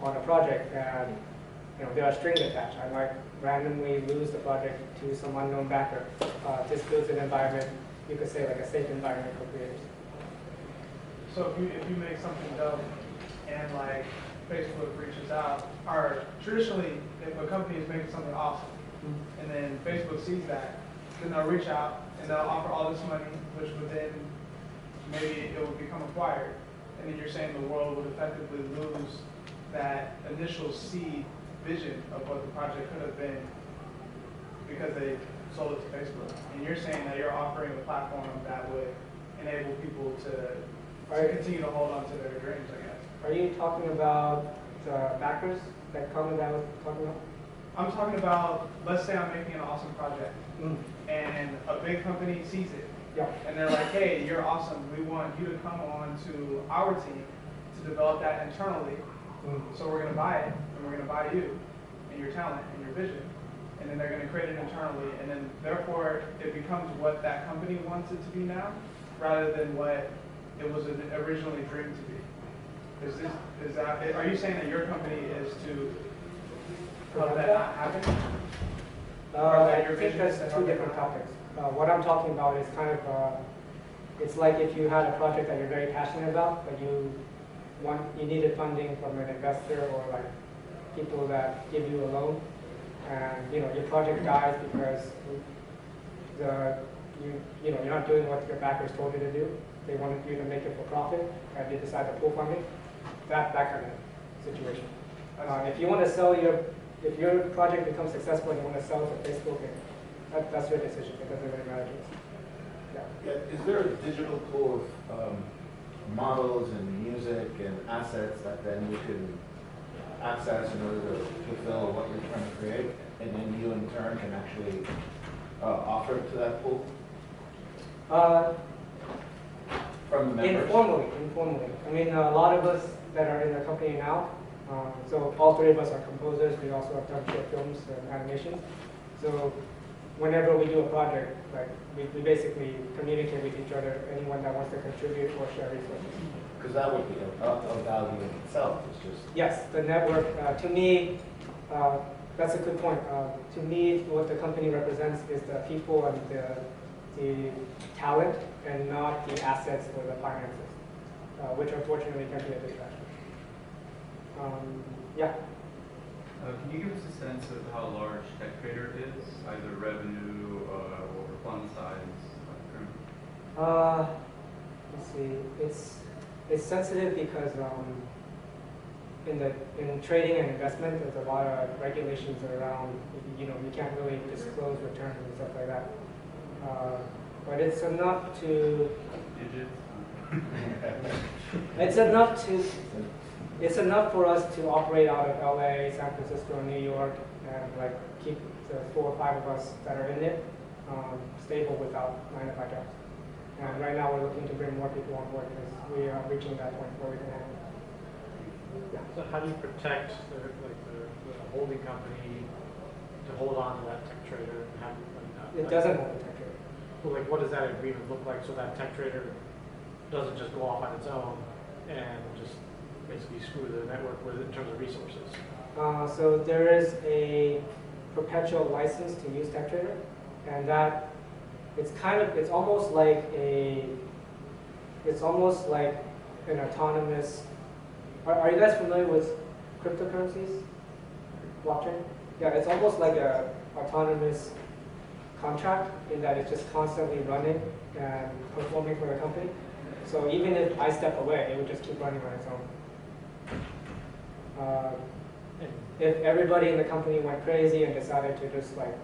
on a project and there are strings attached. I might randomly lose the project to some unknown backer. This builds an environment, you could say like a safe environment for creators. So if you make something dope and like Facebook reaches out, or traditionally if a company is making something awesome and then Facebook sees that, then they'll reach out and they'll offer all this money, which would then maybe it will become acquired. And then you're saying the world would effectively lose that initial seed vision of what the project could have been because they sold it to Facebook. And you're saying that you're offering a platform that would enable people to continue to hold on to their dreams, I guess. Are you talking about the backers that come that I was talking about? I'm talking about, let's say I'm making an awesome project and a big company sees it. Yeah. And they're like, hey, you're awesome. We want you to come on to our team to develop that internally. So we're going to buy it, and we're going to buy you and your talent and your vision. And then they're going to create it internally. And then therefore, it becomes what that company wants it to be now, rather than what it was originally dreamed to be. Are you saying that your company is to help that not happen? I think that's two different topics. What I'm talking about is kind of, it's like if you had a project that you're very passionate about, but you needed funding from an investor or like people that give you a loan, and your project dies because you're not doing what your backers told you to do. They wanted you to make it for profit, and you decide to pull funding. That kind of situation. If you want to sell if your project becomes successful and you want to sell it to Facebook, that's your decision. It doesn't really matter to us. Yeah. Is there a digital pool of models and music and assets that then you can access in order to fulfill what you're trying to create, and then you in turn can actually offer it to that pool? From the members? Informally. I mean, a lot of us that are in the company now, so all three of us are composers. We also have done short films and animations. So whenever we do a project, like we basically communicate with each other, anyone that wants to contribute or share resources. Because that would be a value in itself. It's just yes, the network. To me, that's a good point. To me, what the company represents is the people and the talent, and not the assets or the finances, which unfortunately can be a distraction. Yeah. Can you give us a sense of how large Tech Trader is, either revenue or fund size? Let's see. It's sensitive because in trading and investment, there's a lot of regulations around, you can't really disclose returns and stuff like that. But it's enough to, it's enough for us to operate out of LA, San Francisco, New York, and like keep the 4 or 5 of us that are in it stable without 9-to-5 jobs. And right now we're looking to bring more people on board because we are reaching that point where we can handle it. Yeah. So how do you protect the holding company to hold on to that tech trader and have it doesn't hold the tech trader. Well, like what does that agreement look like so that tech trader doesn't just go off on its own and just basically screw the network with it in terms of resources? So there is a perpetual license to use tech trader, and that it's almost like an autonomous. Are you guys familiar with cryptocurrencies? Blockchain? Yeah, it's almost like a autonomous contract in that it's just constantly running and performing for the company. So even if I step away, it would just keep running on its own. If everybody in the company went crazy and decided to just like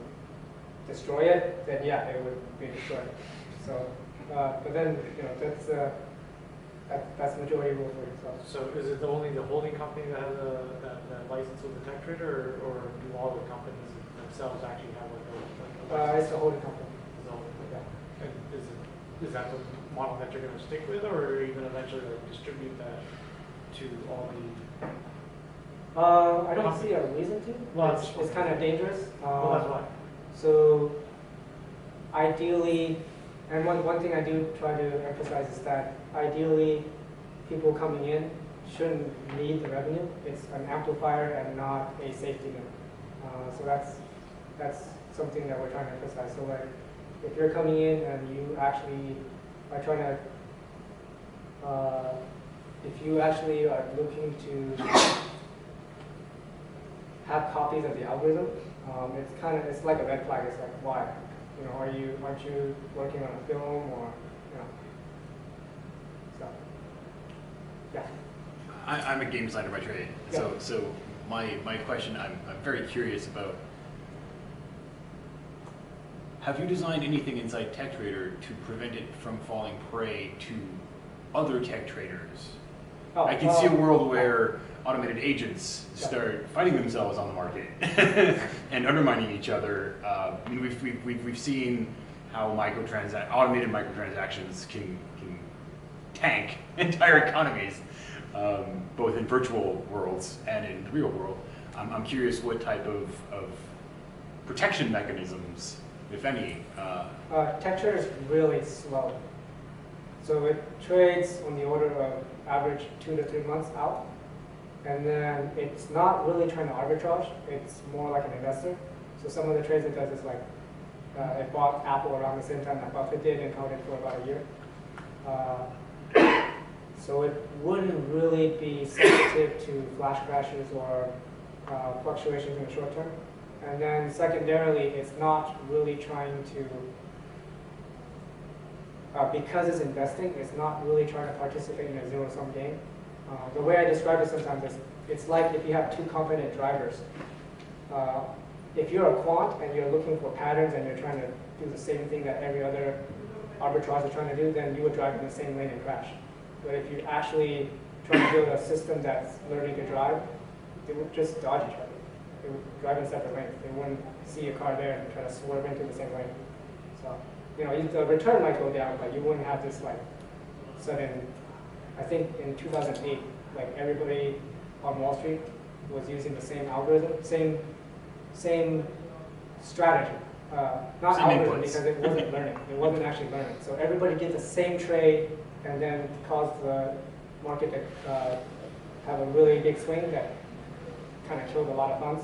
destroy it, then yeah, it would be destroyed. So, but then that's majority rule for yourself. So is it only the holding company that has that license with the tech trader, or do all the companies themselves actually have like a it's the holding company. Yeah. And is that the model that you're going to stick with, or are you going to eventually distribute that to all the? I don't see a reason to. Well, it's kind of dangerous. Well, that's why. So ideally, and one thing I do try to emphasize is that ideally people coming in shouldn't need the revenue. It's an amplifier and not a safety net. So that's something that we're trying to emphasize. So like if you're coming in and you actually are trying to, if you actually are looking to have copies of the algorithm, it's like a red flag. It's like, why? Aren't you working on a film or, so, yeah. I'm a game designer by trade. Yeah. So my question, I'm very curious about, have you designed anything inside TechTrader to prevent it from falling prey to other tech traders? I can see a world where automated agents start fighting themselves on the market and undermining each other. We've seen how automated microtransactions can tank entire economies, both in virtual worlds and in the real world. I'm curious what type of protection mechanisms, if any. TechTrader is really slow. So it trades on the order of average 2 to 3 months out. And then it's not really trying to arbitrage, it's more like an investor. So some of the trades it does is like, it bought Apple around the same time that Buffett did and held it for about a year. So it wouldn't really be sensitive to flash crashes or fluctuations in the short term. And then secondarily, it's not really trying to, because it's investing, it's not really trying to participate in a zero-sum game. The way I describe it sometimes is, it's like if you have 2 competent drivers. If you're a quant and you're looking for patterns and you're trying to do the same thing that every other arbitrage is trying to do, then you would drive in the same lane and crash. But if you actually try to build a system that's learning to drive, they would just dodge each other. They would drive in separate lanes. They wouldn't see a car there and try to swerve into the same lane. So, the return might go down, but you wouldn't have this like sudden. I think in 2008, like everybody on Wall Street was using the same algorithm, same strategy. Not same algorithm inputs. because it wasn't learning. It wasn't actually learning. So everybody did the same trade and then caused the market to have a really big swing that kind of killed a lot of funds.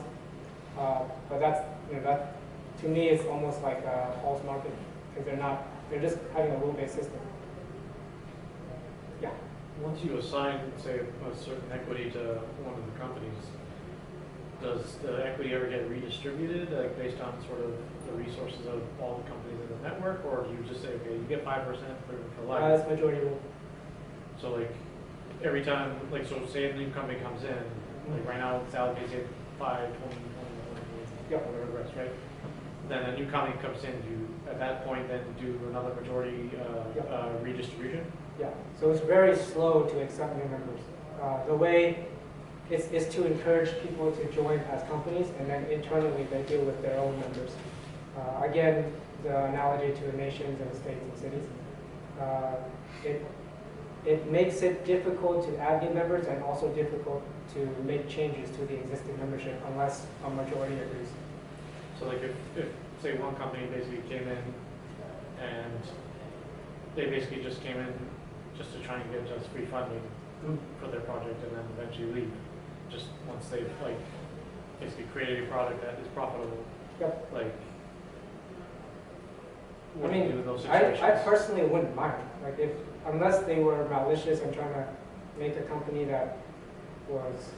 But that to me is almost like a false market because they're just having a rule-based system. Yeah. Once you assign, say, a certain equity to one of the companies, does the equity ever get redistributed, like based on sort of the resources of all the companies in the network, or do you just say, okay, you get 5% for life? It's majority rule. So like, every time, like, so say a new company comes in, like right now it's allocated 5, 20, 20, whatever the rest, right? Then a new company comes in, do you, at that point, then do another majority redistribution? Yeah, so it's very slow to accept new members. The way it's to encourage people to join as companies, and then internally they deal with their own members. Again, the analogy to the nations and the states and cities. It makes it difficult to add new members and also difficult to make changes to the existing membership unless a majority agrees. So like if say one company basically came in and they basically just came in just to try and get just free funding for their project and then eventually leave, just once they've like basically created a product that is profitable. Yep. Like, I what do you do mean, in those situations? I personally wouldn't mind. Like unless they were malicious and trying to make a company that was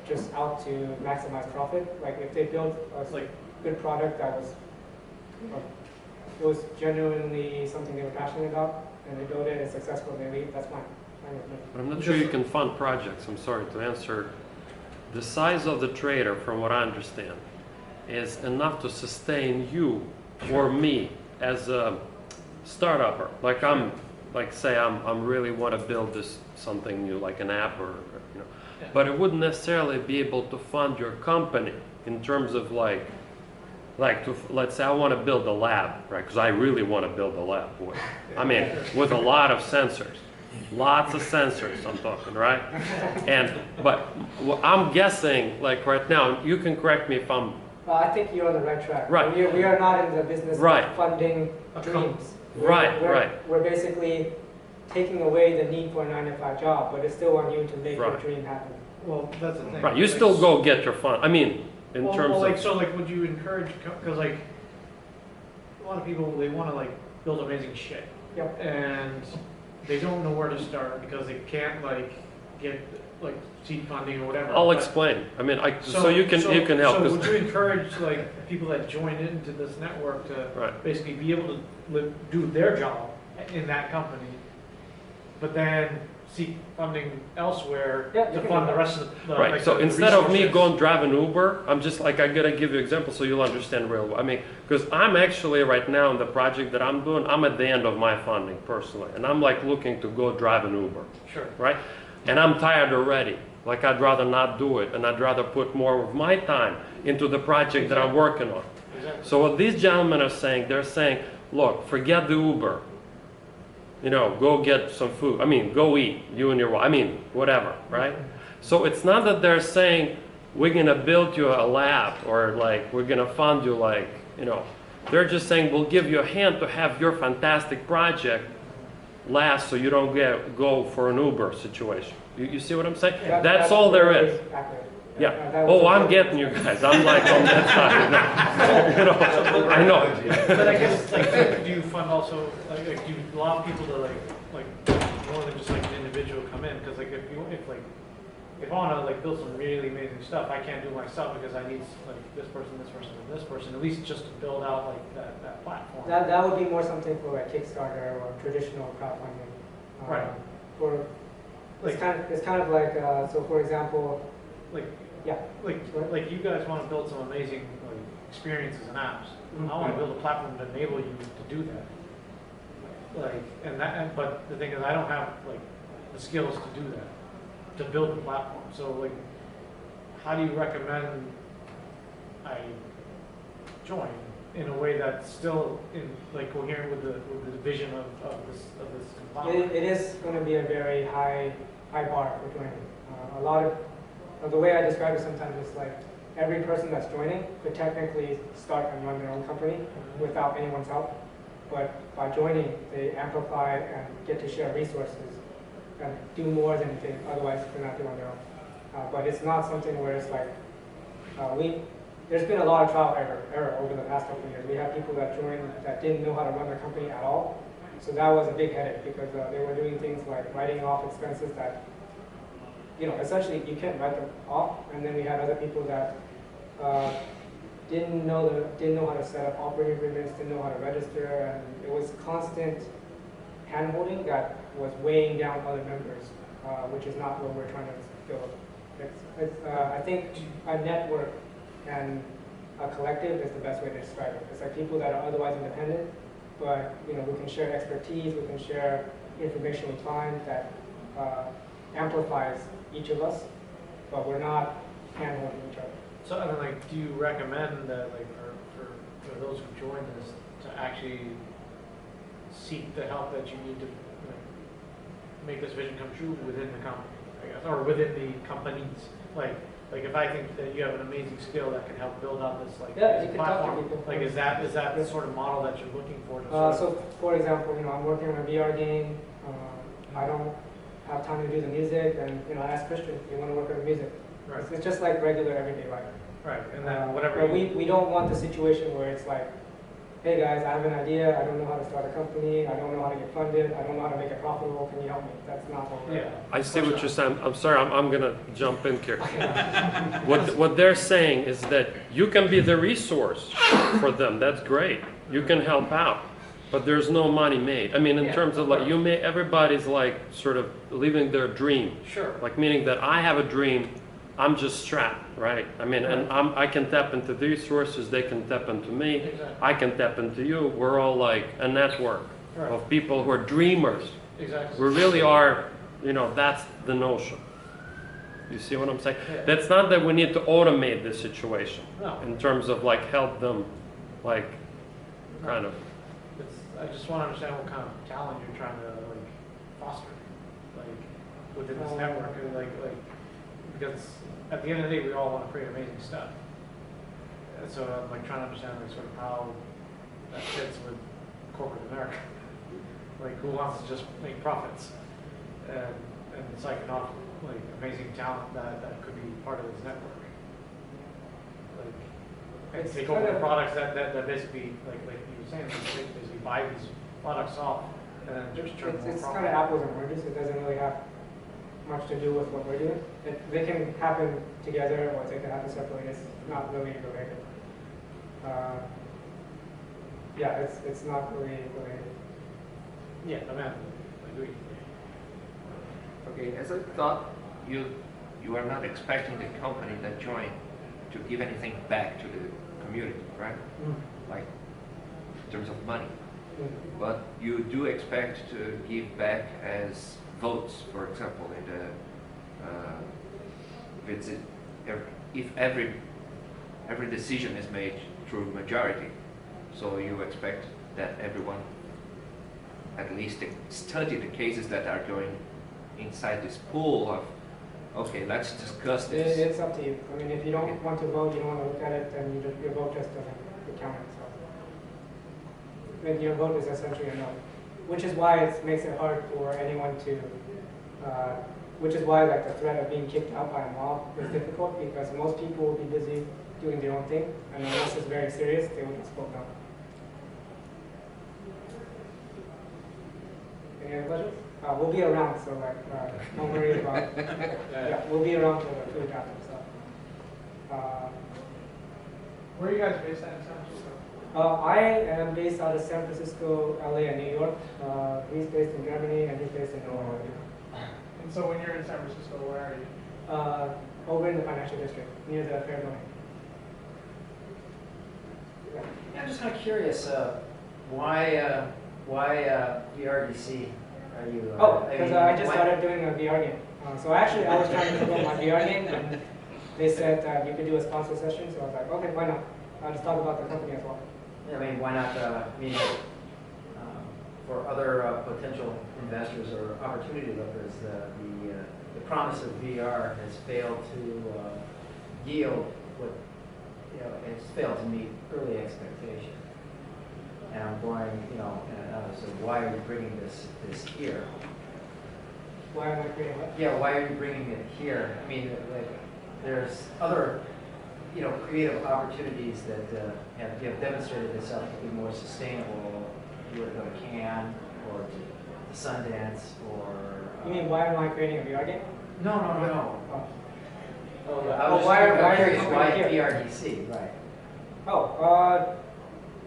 just out to maximize profit. Like if they built a good product that was, it was genuinely something they were passionate about, and they build it, it's successful, and they leave, that's fine. But I'm not sure you can fund projects. I'm sorry to answer. The size of the trader, from what I understand, is enough to sustain you or me as a startupper. Like say I'm really want to build this something new, like an app or but it wouldn't necessarily be able to fund your company in terms of let's say I want to build a lab, right? Because I really want to build a lab. I mean, with a lot of sensors, lots of sensors. I'm talking, right? But I'm guessing, like right now, you can correct me if I'm. Well, I think you're on the right track. Right. We are not in the business of funding dreams. We're basically taking away the need for a 9-to-5 job, but it's still on you to make your dream happen. Well, that's the thing. Right, you still go get your fund. I mean, in terms of... So would you encourage, because like, a lot of people, they want to like build amazing shit. Yep. And they don't know where to start because they can't like get like seed funding or whatever. I'll explain. I mean, so you can help. So would you encourage like people that join into this network to basically be able to do their job in that company, but then seek funding elsewhere to fund the rest of the right. Like so the instead of me resources. going drive an Uber, I'm just like I gotta give you an example so you'll understand real well. I mean, because I'm actually right now in the project that I'm doing, I'm at the end of my funding personally, and I'm like looking to go drive an Uber. Sure. Right. And I'm tired already. Like I'd rather not do it, and I'd rather put more of my time into the project that I'm working on. Exactly. So what these gentlemen are saying, they're saying, look, forget the Uber. You know, go get some food. I mean, go eat, you and your wife. I mean, whatever, right? So it's not that they're saying, we're going to build you a lab or like, we're going to fund you like, you know. They're just saying, we'll give you a hand to have your fantastic project last so you don't go for an Uber situation. You see what I'm saying? That's all there is. Yeah. Oh, I'm getting you guys. I'm like on that side. You know, I know. But I guess, like, do you fund also, like, do you allow people to, like more than just, like, an individual come in? Because, like, if I want to, like, build some really amazing stuff, I can't do it myself because I need, like, this person, and this person, at least just to build out, like, that platform. That would be more something for, like, Kickstarter or traditional crowdfunding. Right. It's kind of like, so for example, like you guys want to build some amazing like, experiences and apps. I want to build a platform to enable you to do that. But the thing is, I don't have like the skills to do that, to build the platform. So like, how do you recommend I join in a way that's still like coherent with the vision of this conglomerate? It is going to be a very high bar for joining. A lot of the way I describe it sometimes is like every person that's joining could technically start and run their own company without anyone's help. But by joining, they amplify and get to share resources and do more than they otherwise could not do on their own. But it's not something where it's like, there's been a lot of trial error over the past couple of years. We have people that joined that didn't know how to run their company at all. So that was a big headache because they were doing things like writing off expenses that, you know, essentially you can't write them off. And then we had other people that didn't know how to set up operating agreements, didn't know how to register, and it was constant hand-holding that was weighing down other members, which is not what we're trying to fill. I think a network and a collective is the best way to describe it. It's like people that are otherwise independent, but we can share expertise, we can share information we find that amplifies each of us, but we're not hand-holding each other. So, I mean, like, do you recommend that, like, for those who join this, to actually seek the help that you need to make this vision come true within the company, I guess, or within the companies? Like if I think that you have an amazing skill that can help build out this platform, like is that the sort of model that you're looking for? So, for example, I'm working on a VR game. I don't have time to do the music, and I ask Christian, do you want to work on the music? Right. It's just like regular everyday life. Right, and then whatever. But we don't want the situation where it's like, hey guys, I have an idea, I don't know how to start a company, I don't know how to get funded, I don't know how to make it profitable, can you help me? That's not what we're I see what you're saying. I'm sorry, I'm going to jump in here. What they're saying is that you can be the resource for them. That's great. You can help out. But there's no money made. I mean, in terms of like, everybody's like sort of living their dream. Sure. Like meaning that I have a dream, I'm just strapped, right? I mean, and I can tap into the resources, they can tap into me, Exactly. I can tap into you. We're all like a network Right. of people who are dreamers. Exactly. We really are, that's the notion. You see what I'm saying? Yeah. That's not that we need to automate this situation No. in terms of like help them, like kind of. I just want to understand what kind of talent you're trying to foster, within this network, and because at the end of the day, we all want to create amazing stuff. And so I'm trying to understand sort of how that fits with corporate America. Who wants to just make profits, and psyching off amazing talent that could be part of this network. And take over the products that basically, like you were saying, basically buy these products off and then just turn them more It's profitable. kind of apples and oranges. It doesn't really have much to do with what we're doing. They can happen together or they can happen separately. It's not really related. Yeah, it's not really related. Yeah, I agree. Okay, as I thought, you are not expecting the company that joined to give anything back to the community, right? Like in terms of money. But you do expect to give back as votes, for example, in the if every decision is made through majority. So you expect that everyone at least study the cases that are going inside this pool of, okay, let's discuss this. It's up to you. I mean, if you don't want to vote, you don't want to look at it, then your vote just doesn't count itself. Then your vote is essentially a no. Which is why it makes it hard for anyone to, which is why the threat of being kicked out by a mob is difficult, because most people will be busy doing their own thing, and unless it's very serious, they will just vote no. Any other questions? We'll be around, so don't worry about yeah, we'll be around to look after stuff. Where are you guys based at in San Francisco? I am based out of San Francisco, LA, and New York. He's based in Germany, and he's based in Illinois. And so when you're in San Francisco, where are you? Over in the financial district, near the Fair Building. Yeah, I'm just kind of curious, why VRDC? Are you? Because I just started doing a VR game. So actually, I was trying to promote my VR game, and they said you could do a sponsor session. So I was like, okay, why not? I'll just talk about the company as well. Yeah, I mean, why not? For other potential investors or opportunity lookers, the promise of VR has failed to yield what it's failed to meet early expectations. And I'm going, so why are you bringing this here? Why am I bringing it? Yeah, why are you bringing it here? I mean, there's other, creative opportunities that have demonstrated themselves to be more sustainable. You were to go to Cannes or to Sundance or. You mean why am I creating a VR game? No. Oh. I was just curious why VRDC, right?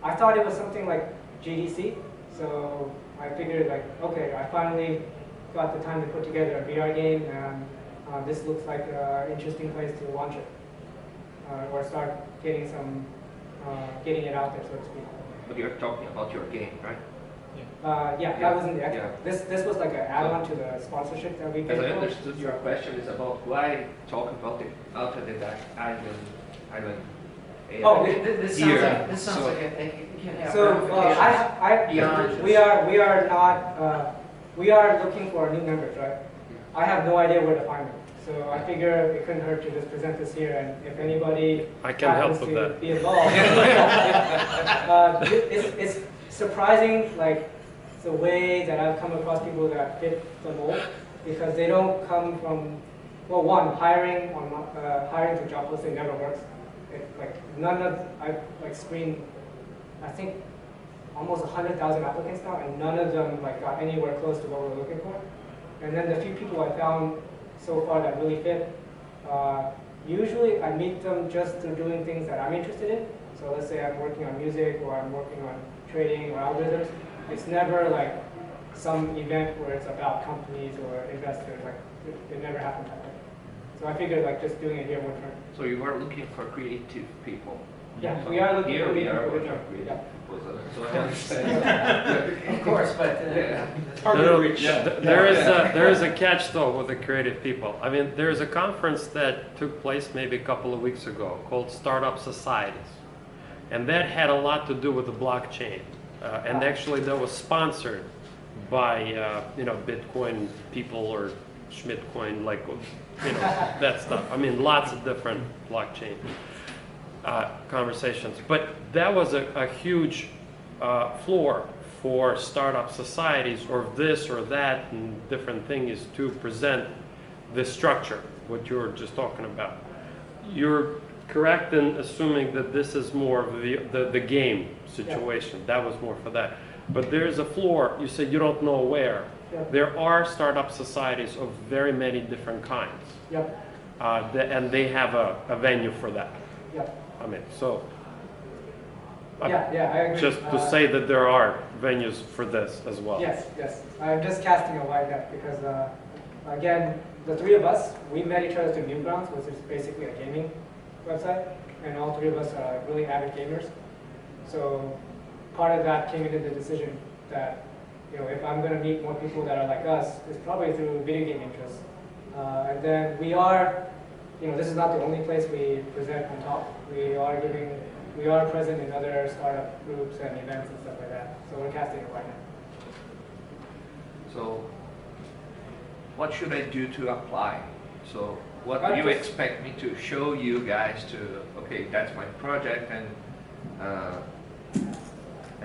I thought it was something like GDC, so I figured okay, I finally got the time to put together a VR game, and this looks like an interesting place to launch it, or start getting it out there, so to speak. But you're talking about your game, right? Yeah, that wasn't the extra. This was like an add-on to the sponsorship that we As paid I for. understood, your question is about why talk about the Autodidactic island. Oh, This here. sounds like it can have So beyond we are not we are looking for new members, right? I have no idea where to find them, so I figure it couldn't hurt to just present this here, and if anybody I can help happens with to that. be involved, it's surprising, like the way that I've come across people that fit the mold, because they don't come from, well, one, hiring through job posting never works. I've screened, I think, almost 100,000 applicants now, and none of them got anywhere close to what we're looking for. And then the few people I found so far that really fit, usually I meet them just through doing things that I'm interested in. So let's say I'm working on music, or I'm working on trading or algorithms. It's never like some event where it's about companies or investors. It never happens that way. So I figured just doing it here would hurt. So you are looking for creative people. Yeah, So we are looking here for we are people. looking for creative people. So I understand. Of course, but There is a catch though with the creative people. I mean, there is a conference that took place maybe a couple of weeks ago called Startup Societies, and that had a lot to do with the blockchain, and actually that was sponsored by Bitcoin people or Schmidtcoin, that stuff. I mean, lots of different blockchain conversations. But that was a huge floor for startup societies, or this or that, and different things to present the structure, what you were just talking about. You're correct in assuming that this is more of the game situation. That was more for that. But there's a floor, you said you don't know where. Yep. There are startup societies of very many different kinds. Yep. And they have a venue for that. Yep. I mean, so. I agree. Just to say that there are venues for this as well. Yes. I'm just casting a wide net because, again, the three of us, we met each other through Newgrounds, which is basically a gaming website, and all three of us are really avid gamers. So part of that came into the decision that, if I'm going to meet more people that are like us, it's probably through video game interests. And then we are, this is not the only place we present and talk. We are present in other startup groups and events and stuff like that. So we're casting it right now. So what should I do to apply? So what do you expect me to show you guys to, okay, that's my project, and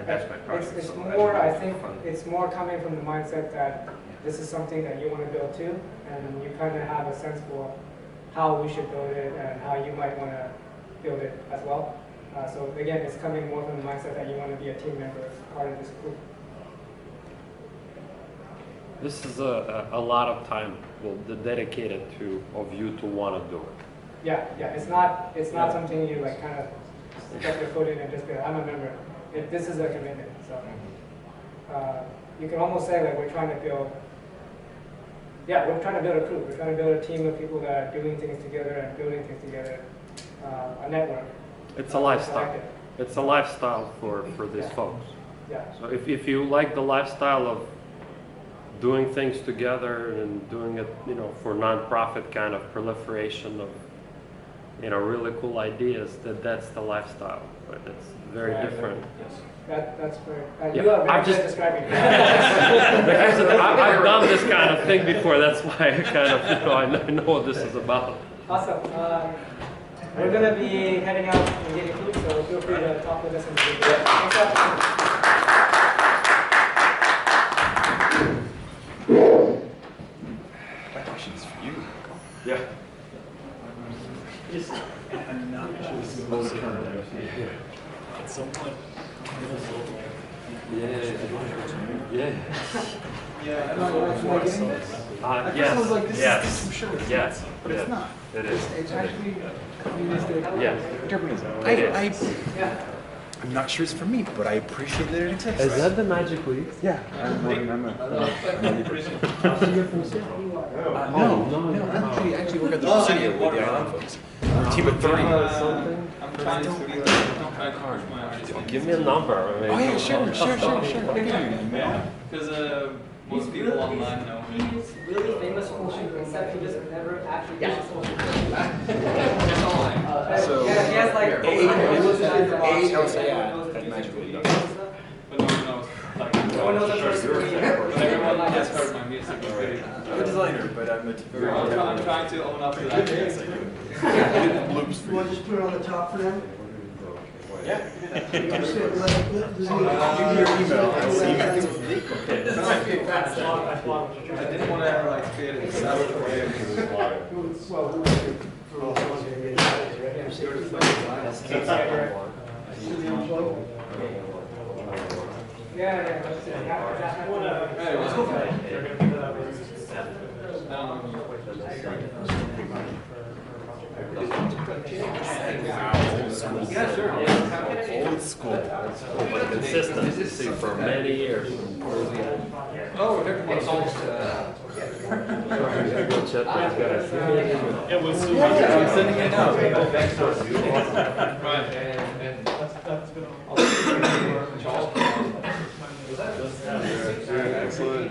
that's my project. It's so more, I think, it's more coming from the mindset that this is something that you want to build too, and you kind of have a sense for how we should build it and how you might want to build it as well. So again, it's coming more from the mindset that you want to be a team member as part of this group. This is a lot of time dedicated of you to want to do it. Yeah. It's not something you kind of stick your foot in and just be like, I'm a member. This is a commitment. So you can almost say we're trying to build. Yeah, we're trying to build a crew. We're trying to build a team of people that are doing things together and building things together. A network. It's a lifestyle. It's a lifestyle for these folks. Yeah. So if you like the lifestyle of doing things together and doing it, for nonprofit kind of proliferation of, really cool ideas, that's the lifestyle. But it's very different. Yes. That's great. Yeah, You are very I'm good at describing it. I've done this kind of thing before. That's why I kind of, I know what this is about. Awesome. We're going to be heading out and getting food, so feel free to talk with us in the video. Thanks a lot. That question's for you. Yeah. At some point. Yeah. Yeah, am I getting this? Yes. Sounds like this Yes. is some sugar. Yes. But it's not. It is. It's actually, I mean, it's the Yes. Japanese. It is. I'm not sure it's for me, but I appreciate that it exists. Is that the Magic League? Yeah. No, I actually work at the Presidio with the Island folks. We're a team of 3. Give me a number. I mean, Oh yeah, sure. Because most people online know me. He's really famous for shooting, except he just never actually gets full shooting. So, yeah, he has like at Magic League. But no one knows. Like, no one knows the first everyone has heard my music already. I'm a designer, but I'm a very I'm trying to own up to that. Yes, I do. I did the bloops for You want to just put it on the top for them? Yeah. You just say, like, Give me your email. I will email it to you. I didn't want to like create a salad Hey, let's go for it. Yeah, sure. Old school. But consistency for many years. Oh, everyone's almost. It was. I'm sending it now. Right, and that's been Excellent.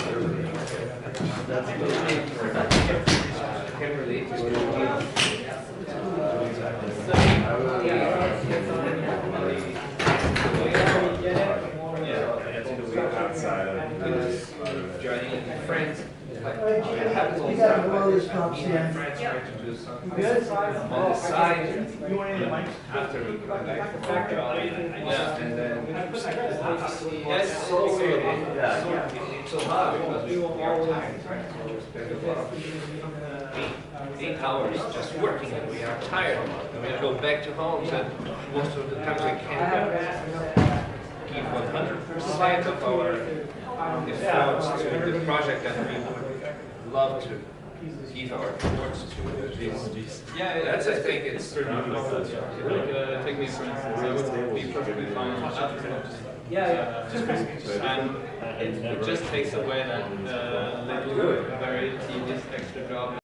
Joining friends. You got one of these tops here. On the side, You want any mics? after we come back from factory, and then Yes, so it's so hard because we are tired, right? So we spend a lot of 8 hours just working, and we are tired. And we go back to homes, and most of the times we can't give 100% of our efforts to the project that we would love to give our efforts to. Yeah, That's, I think, it's pretty much like that. Take me for instance, I would be perfectly fine with that. And it just takes away that little, very tedious extra job.